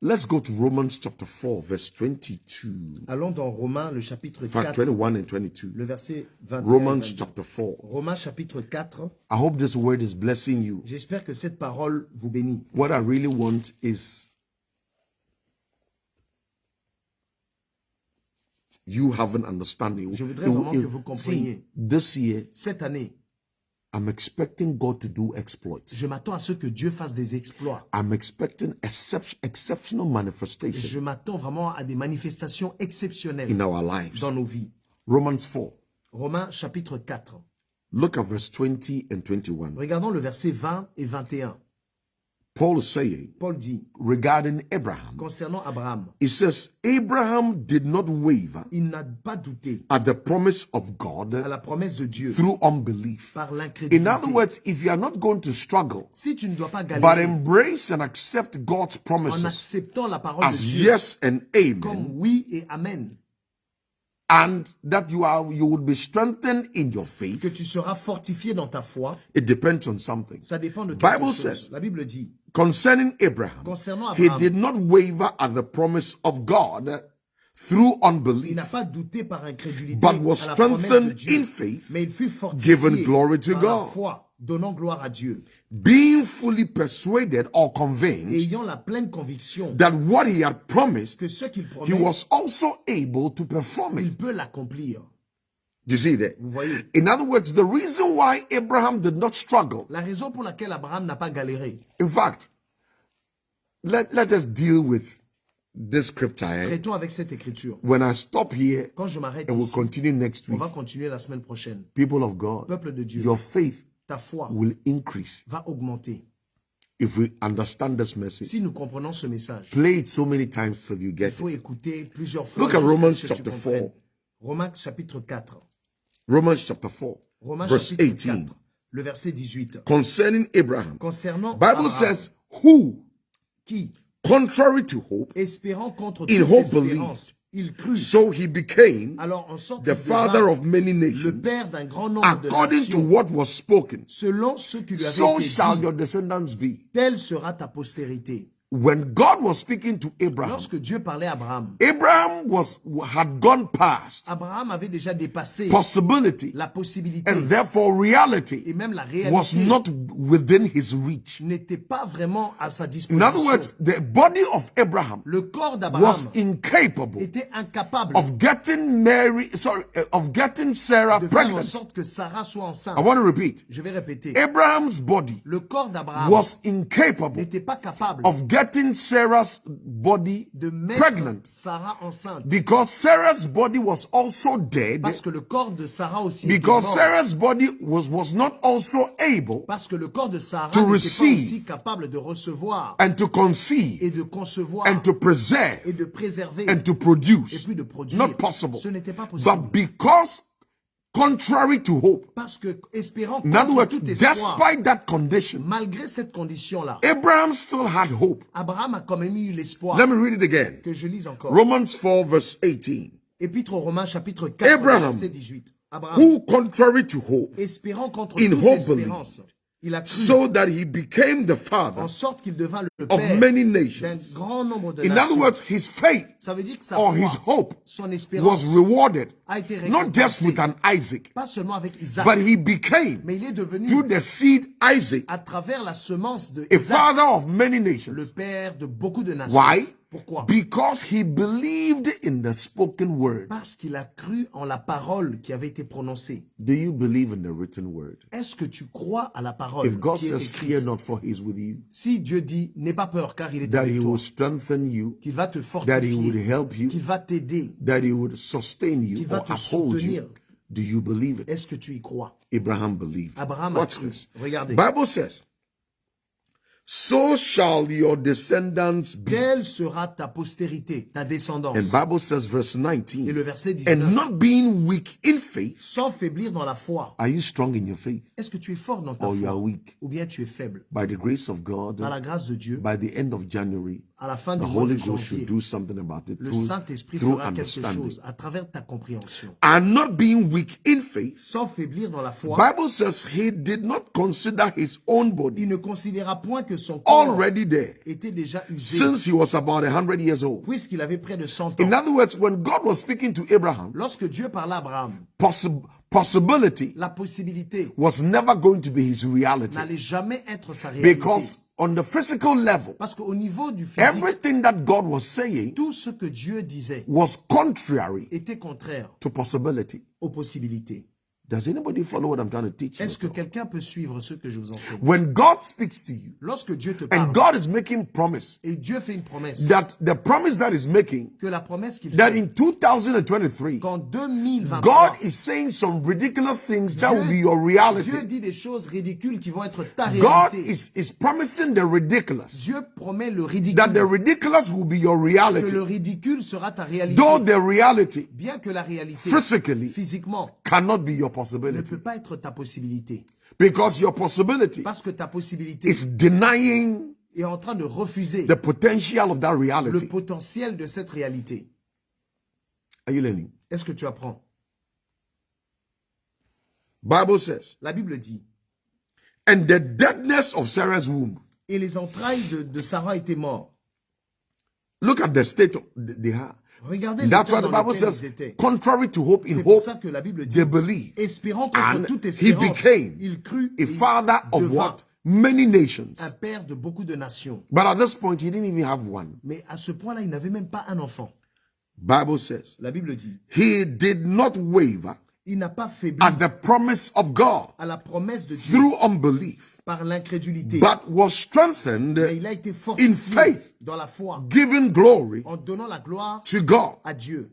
let's go to Romans chapter 4, verse 22.
allons dans Romains, le chapitre
In fact,
4,
21 and 22.
le verset 21 et
Romans
22.
chapter 4.
Romains chapitre 4,
I hope this word is blessing you.
j'espère que cette parole vous bénit.
What I really want is you have an understanding.
Je voudrais vraiment que vous compreniez.
See, this year,
Cette année,
I'm expecting God to do exploits.
je m'attends à ce que Dieu fasse des exploits.
I'm expecting exceptional manifestation
Je m'attends vraiment à des manifestations exceptionnelles
in our lives.
dans nos vies.
Romans 4.
Romains chapitre 4.
Look at verse 20 and 21.
Regardons le verset 20 et 21.
Paul is saying
Paul dit,
regarding Abraham,
concernant Abraham,
he says, Abraham did not waver
il n'a pas douté
at the promise of God
à la promesse de Dieu
through unbelief.
par
In
l'incrédulité.
other words, if you are not going to struggle,
Si tu ne dois pas
but
galérer
embrace and accept God's
en
promises
acceptant la parole de
as
Dieu
yes and
comme
amen,
oui et amen,
and that you will be strengthened in your
que
faith,
tu seras fortifié dans ta foi,
it depends on something.
ça dépend de quelque
Bible
chose.
says,
La Bible dit,
concerning Abraham,
concernant
he
Abraham,
did not waver at the promise of God through
il n'a
unbelief,
pas douté par incrédulité
but was
à la promesse de
strengthened
Dieu,
in faith,
mais il fut fortifié
given glory to
par la
God.
foi, donnant gloire à Dieu,
being fully persuaded or convinced
ayant la pleine conviction
that what he had promised,
que ce qu'il
he
promet,
was also able to perform
il
it.
peut l'accomplir.
Do you see that?
Vous voyez,
In other words, the reason why Abraham did not struggle,
la raison pour laquelle Abraham n'a pas galéré,
in fact, let us deal with this scripture.
traitons avec cette écriture.
When I stop here,
Quand je m'arrête
and we'll
ici,
continue next
on
week,
va continuer la semaine prochaine.
people of God,
Peuple de Dieu,
your faith
ta foi
will increase
va augmenter.
if we understand this message.
Si nous comprenons ce message,
Play it so many times till you
il
get
faut
it.
écouter plusieurs fois
Look at
jusqu'à
Romans
ce que tu
chapter
comprennes.
4.
Romains chapitre 4.
Romans chapter 4,
Romains
verse
chapitre
18.
4, le verset 18.
Concerning Abraham,
Concernant
Bible
Abraham,
says, who,
qui,
contrary to hope,
espérant contre
In
toute
hope
espérance, il crut.
so he became
Alors en sorte
the
qu'il
father
devint
of many
le
nations,
père d'un grand nombre de
according to
nations,
what was spoken.
selon ce qui lui avait
So
été
shall
dit,
your descendants be.
telle sera ta postérité.
When God was speaking to Abraham,
Lorsque Dieu parlait à Abraham,
Abraham had gone past
Abraham avait déjà dépassé
possibility,
la possibilité
and therefore
et
reality
même la
was
réalité
not within his reach.
n'était pas vraiment à sa
In
disposition.
other words, the body of Abraham
Le corps
was
d'Abraham
incapable
était incapable
of getting Sarah
de faire en
pregnant.
sorte que Sarah soit enceinte.
I want to repeat.
Je vais répéter.
Abraham's body
Le corps d'Abraham
was incapable
n'était pas capable
of getting Sarah's body
de mettre
pregnant.
Sarah enceinte.
Because Sarah's body was also dead.
Parce que le corps de Sarah aussi était
Because
mort.
Sarah's body was not also able
Parce que le corps de Sarah
to
n'était pas
receive
aussi capable de recevoir
and to conceive
et de concevoir
and to preserve
et de préserver
and to
et
produce.
puis de produire.
Not possible.
Ce n'était pas possible.
But because contrary to hope,
Parce que, espérant
in other
contre
words,
tout espoir,
despite that condition,
malgré cette condition-là,
Abraham still had hope.
Abraham a quand même eu l'espoir.
Let me read it again.
Que je lise encore.
Romans 4 verse 18.
Épître aux Romains, chapitre 4,
Abraham,
verset 18. Abraham,
who contrary to hope,
espérant contre
in
toute
hope
espérance, il a cru
so that he became the father
en sorte qu'il devint le
of
père
many
d'un
nations.
grand nombre de
In other
nations.
words, his faith
Ça veut dire que sa
or
foi,
his hope
son
was
espérance
rewarded,
a été
not just
récompensée,
with an Isaac,
pas seulement avec Isaac,
but he became,
mais il est devenu,
through the seed Isaac,
à travers la semence de
a
Isaac,
father of many
le
nations.
père de beaucoup de nations.
Why?
Pourquoi?
Because he believed in the spoken word.
Parce qu'il a cru en la parole qui avait été prononcée.
Do you believe in the written word?
Est-ce que tu crois à la parole
If God
qui est
says, fear
écrite?
not, for he is with you,
Si Dieu dit, n'aie pas peur car il est
that he
avec toi,
will strengthen you,
qu'il va te
that he would
fortifier,
help you,
qu'il va t'aider,
that he would sustain you
qu'il va
or
te
uphold
soutenir.
you, do you believe it?
Est-ce que tu y crois?
Abraham believed.
Abraham a
Watch
cru.
this.
Regardez.
Bible says, so shall your descendants be.
Quelle sera ta postérité, ta descendance?
And Bible says, verse
Et
19,
le verset
and
19.
not being weak in faith.
Sans faiblir dans la foi.
Are you strong in your faith?
Est-ce que tu es fort dans ta
Or you are
foi?
weak?
Ou bien tu es faible?
By the grace of God,
Par la grâce de Dieu,
by the end of January,
à la fin
the
du mois de
Holy Ghost
janvier,
should do something about it
le
through,
Saint-Esprit
through
fera quelque
understanding.
chose à travers ta compréhension.
And not being weak in faith.
Sans faiblir dans la foi,
Bible says he did not consider his own body
il ne considéra point que son corps
already there
était déjà usé,
since he was about 100 years old.
puisqu'il avait près de 100
In
ans.
other words, when God was speaking to Abraham,
Lorsque Dieu parla à Abraham,
possibility
la possibilité
was never going to be his reality.
n'allait jamais être sa réalité.
Because on the physical level,
Parce qu'au niveau du physique,
everything that God was saying
tout ce que Dieu disait
was contrary
était contraire
to possibility.
aux possibilités.
Does anybody follow what I'm trying to teach you?
Est-ce que quelqu'un peut suivre ce que je vous enseigne?
When God speaks to you
Lorsque Dieu te
and
parle,
God is making promise,
et Dieu fait une promesse,
that the promise that is making,
que la promesse qu'il
that
fait,
in 2023,
qu'en 2023,
God is saying some ridiculous things that will be your
Dieu
reality.
dit des choses ridicules qui vont être ta
God
réalité.
is promising the ridiculous,
Dieu promet le ridicule,
that the ridiculous will be your
que
reality.
le ridicule sera ta réalité.
Though the reality
Bien que la réalité,
physically
physiquement,
cannot be your
ne
possibility.
peut pas être ta possibilité.
Because your possibility
Parce que ta possibilité
is denying
est en train de refuser
the potential of that
le
reality.
potentiel de cette réalité.
Are you learning?
Est-ce que tu apprends?
Bible says,
La Bible dit,
and the deadness of Sarah's womb.
et les entrailles de Sarah étaient mortes.
Look at the state they are.
Regardez
That's why
l'état
the
dans
Bible
lequel ils
says,
étaient.
contrary to hope, in
C'est pour
hope
ça que la Bible dit,
they believe.
espérant contre
And
toute
he
espérance,
became
il crut
a
et
father of
devint
what? Many nations.
un père de beaucoup de nations.
But at this point, he didn't even have one.
Mais à ce point-là, il n'avait même pas un enfant.
Bible says,
La Bible dit,
he did not waver
il n'a pas faibli
at the promise of God
à la promesse de Dieu
through unbelief,
par l'incrédulité.
but was strengthened,
Mais il a été
in
fortifié
faith,
dans la foi,
giving glory
en donnant la gloire
to God,
à Dieu.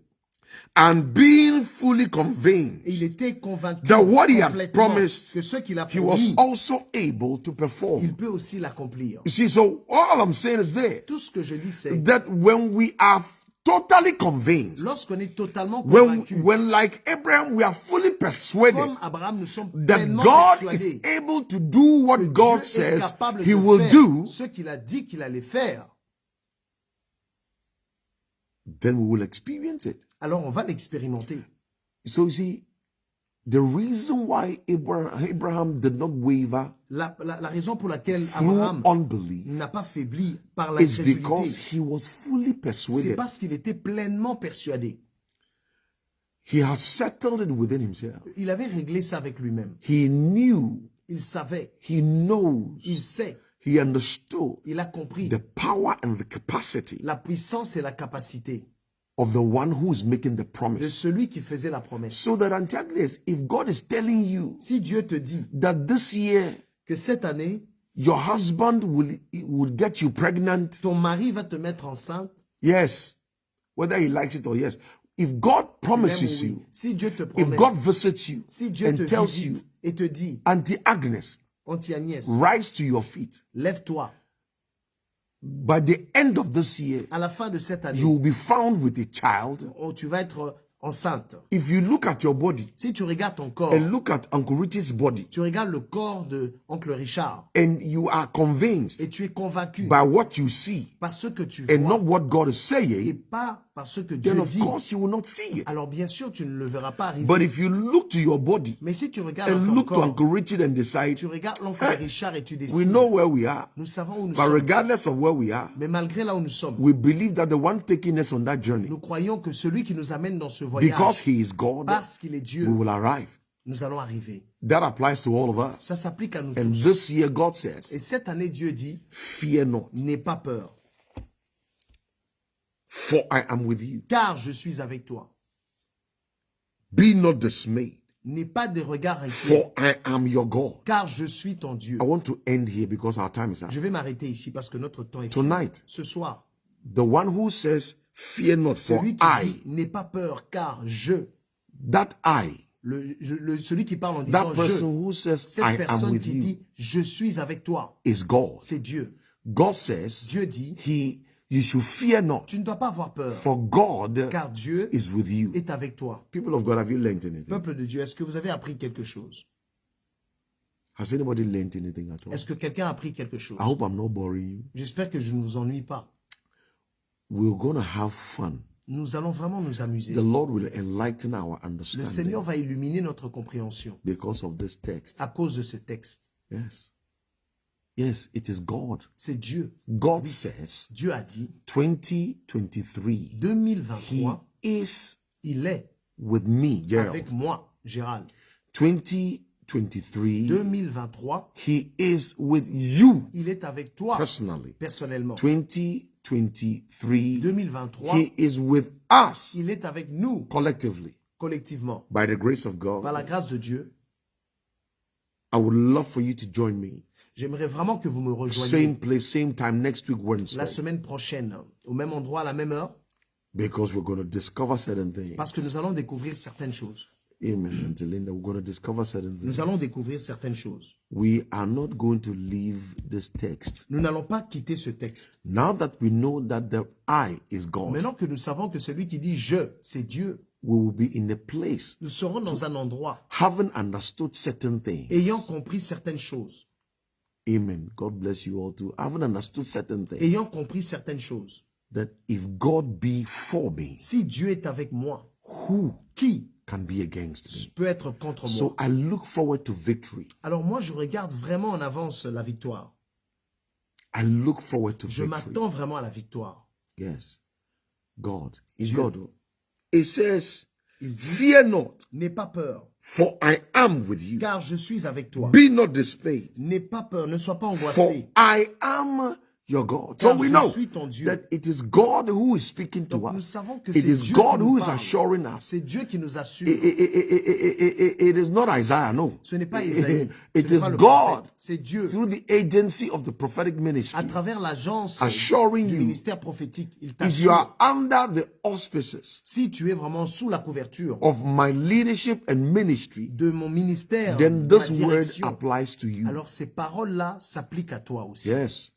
and being fully
Et il
convinced
était convaincu
that what he had
complètement
promised,
que ce qu'il a
he was
promis,
also able to
il
perform.
peut aussi l'accomplir.
You see, so all I'm saying is there,
Tout ce que je dis, c'est
that when we are totally convinced,
lorsqu'on est totalement convaincu,
when like Abraham, we are fully persuaded
comme Abraham, nous sommes
that
pleinement
God
persuadés
is able to do what
que
God
Dieu est
says
capable
he
de
will
faire
do,
ce qu'il a dit qu'il allait faire.
then we will experience it.
Alors on va l'expérimenter.
So you see, the reason why Abraham did not waver
La raison pour laquelle
through
Abraham
unbelief
n'a pas faibli par
is because
l'incrédulité,
he was fully
c'est
persuaded.
parce qu'il était pleinement persuadé.
He has settled it within himself.
Il avait réglé ça avec lui-même.
He knew,
Il savait,
he knows,
il sait,
he understood
il a compris
the power and the capacity
la puissance et la capacité
of the one who is making the
de
promise.
celui qui faisait la promesse.
So that until this, if God is telling you
Si Dieu te dit
that this year
que cette année,
Your husband will get you pregnant.
Ton mari va te mettre enceinte.
Yes. Whether he likes it or yes. If God
Même
promises
oui.
you,
Si Dieu te
if
promet,
God visits you
si Dieu
and
te
tells you,
visite et te dit,
Auntie Agnes,
Auntie Agnès,
rise to your feet.
lève-toi.
By the end of this year,
À la fin de cette année,
you will be found with a child.
tu vas être enceinte.
If you look at your body
Si tu regardes ton corps,
and look at Uncle Richard's body,
tu regardes le corps de Oncle Richard
and you are convinced
et tu es convaincu
by what you see
par ce que tu
and
vois
not what God is
et
saying,
pas par ce que
then
Dieu
of
dit,
course you will not see it.
alors bien sûr tu ne le verras pas arriver.
But if you look to your body
Mais si tu regardes
and
ton
look to
corps,
Uncle Richard and decide,
tu regardes l'oncle Richard et tu
we
décides,
know where we are,
nous savons où nous
but
sommes.
regardless of where we are,
Mais malgré là où nous sommes,
we believe that the one taking us on that journey,
nous croyons que celui qui nous amène dans ce voyage,
because he is God,
parce qu'il est
we
Dieu,
will arrive.
nous allons arriver.
That applies to all of us.
Ça s'applique à nous
And
tous.
this year, God says,
Et cette année, Dieu dit,
fear not,
n'aie pas peur,
for I am with you.
car je suis avec toi.
Be not dismayed,
N'aie pas de regard inquiet,
for I am your God.
car je suis ton Dieu.
I want to end here because our time is up.
Je vais m'arrêter ici parce que notre temps est fini.
Tonight,
Ce soir,
the one who says, fear not, for
celui qui
I,
dit, n'aie pas peur, car je,
that I,
celui qui parle en
that
disant
person
je,
who says,
cette
I am
personne
with
qui
you,
dit, je suis avec toi,
is God.
c'est Dieu.
God says,
Dieu dit,
you should fear not,
tu ne dois pas avoir peur,
for God
car Dieu
is with you.
est avec toi.
People of God, have you learned anything?
Peuple de Dieu, est-ce que vous avez appris quelque chose?
Has anybody learned anything at all?
Est-ce que quelqu'un a appris quelque chose?
I hope I'm not boring you.
J'espère que je ne vous ennuie pas.
We're going to have fun.
Nous allons vraiment nous amuser.
The Lord will enlighten our
Le
understanding
Seigneur va illuminer notre compréhension
because of this text.
à cause de ce texte.
Yes. Yes, it is God.
C'est Dieu.
God says,
Dieu a dit,
2023, He
2023,
is
il est
with me, Gerald.
avec moi, Gérald.
2023,
2023,
He is with you
il est avec toi,
personally.
personnellement.
2023,
2023,
He is with us
il est avec nous,
collectively.
collectivement.
By the grace of
Par la
God,
grâce de Dieu,
I would love for you to join me.
j'aimerais vraiment que vous me rejoigniez
Same place, same time next week,
la
Wednesday.
semaine prochaine, au même endroit, à la même heure,
Because we're going to discover certain things.
parce que nous allons découvrir certaines choses.
Amen. Auntie Linda, we're going to discover certain things.
Nous allons découvrir certaines choses.
We are not going to leave this text.
Nous n'allons pas quitter ce texte.
Now that we know that the I is God,
Maintenant que nous savons que celui qui dit « je », c'est Dieu,
we will be in a place
nous serons dans un endroit
having understood certain things.
ayant compris certaines choses.
Amen. God bless you all too. Having understood certain things.
Ayant compris certaines choses.
That if God be for me,
Si Dieu est avec moi,
who
qui
can be against me?
peut être contre moi?
So I look forward to victory.
Alors moi, je regarde vraiment en avance la victoire.
I look forward to
Je
victory.
m'attends vraiment à la victoire.
Yes. God is
Dieu.
God. It says,
Il dit,
fear not,
n'aie pas peur,
for I am with you.
car je suis avec toi.
Be not dismayed,
N'aie pas peur, ne sois pas
for
angoissé,
I am your God. So
car
we
je
know
suis ton Dieu.
that it is God who is speaking to
Donc nous
us.
savons que
It
c'est
is
Dieu
God
qui
who
nous
is
parle.
assuring us.
C'est Dieu qui nous assure.
It is not Isaiah, no.
Ce n'est pas Isaïe. Ce
It
n'est
is
pas le
God
prophète. C'est Dieu.
through the agency of the prophetic
À
ministry.
travers l'agence
Assuring
du
you,
ministère prophétique, il
if you
t'assure.
are under the auspices
Si tu es vraiment sous la couverture
of my leadership and ministry,
de mon ministère,
then
de ma
this word
direction,
applies to you.
alors ces paroles-là s'appliquent à toi aussi.
Yes.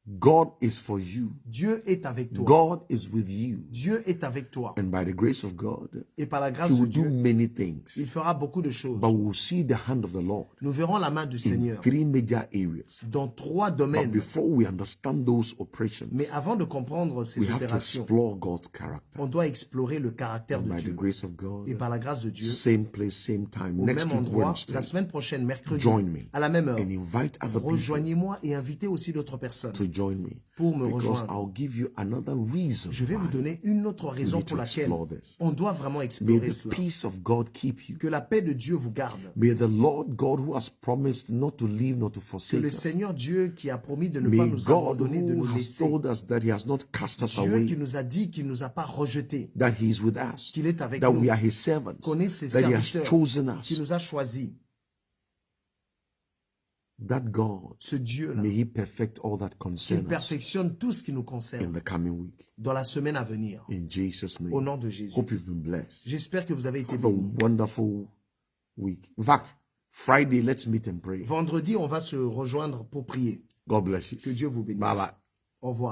God is for you.
Dieu est avec toi.
God is with you.
Dieu est avec toi.
And by the grace of God,
Et par la
He
grâce de
will do
Dieu,
many things.
il fera beaucoup de choses.
But we will see the hand of the Lord
Nous verrons la main du
in
Seigneur
3 major areas.
dans 3
But
domaines.
before we understand those operations,
Mais avant de comprendre ces
we have to
opérations,
explore God's character.
on doit explorer le caractère de
By the
Dieu.
grace of God,
Et par la grâce de Dieu,
same place, same time,
au
next
même
week,
endroit,
Wednesday,
la semaine prochaine, mercredi,
join me
à la même heure,
and invite other people
rejoignez-moi et invitez aussi d'autres personnes
to join me.
pour me
Because
rejoindre.
I'll give you another reason
Je vais vous
why
donner une autre
we
raison
need
pour
to
laquelle
explore this.
on doit vraiment
May
explorer
the
cela.
peace of God keep you.
Que la paix de Dieu vous garde.
May the Lord God who has promised not to leave, not to
Que
forsake
le
us.
Seigneur Dieu qui a promis de ne
May
pas nous
God
abandonner, de
who
nous
has
laisser.
told us that He has not cast us
Dieu qui
away,
nous a dit qu'il ne nous a pas rejetés,
that He is with us,
qu'il est avec
that
nous,
we are His servants,
qu'on est ses
that He has
serviteurs,
chosen
qu'il
us.
nous a choisis.
that God,
ce Dieu-là,
may He perfect all that
qu'il
concerns us
perfectionne tout ce qui nous
in
concerne
the coming week.
dans la semaine à venir.
In Jesus'
Au
name.
nom de Jésus.
Hope you've been blessed.
J'espère que vous avez été
Have a
bénis.
wonderful week. In fact, Friday, let's meet and pray.
Vendredi, on va se rejoindre pour prier.
God bless you.
Que Dieu vous bénisse.
Bye bye.
Au revoir.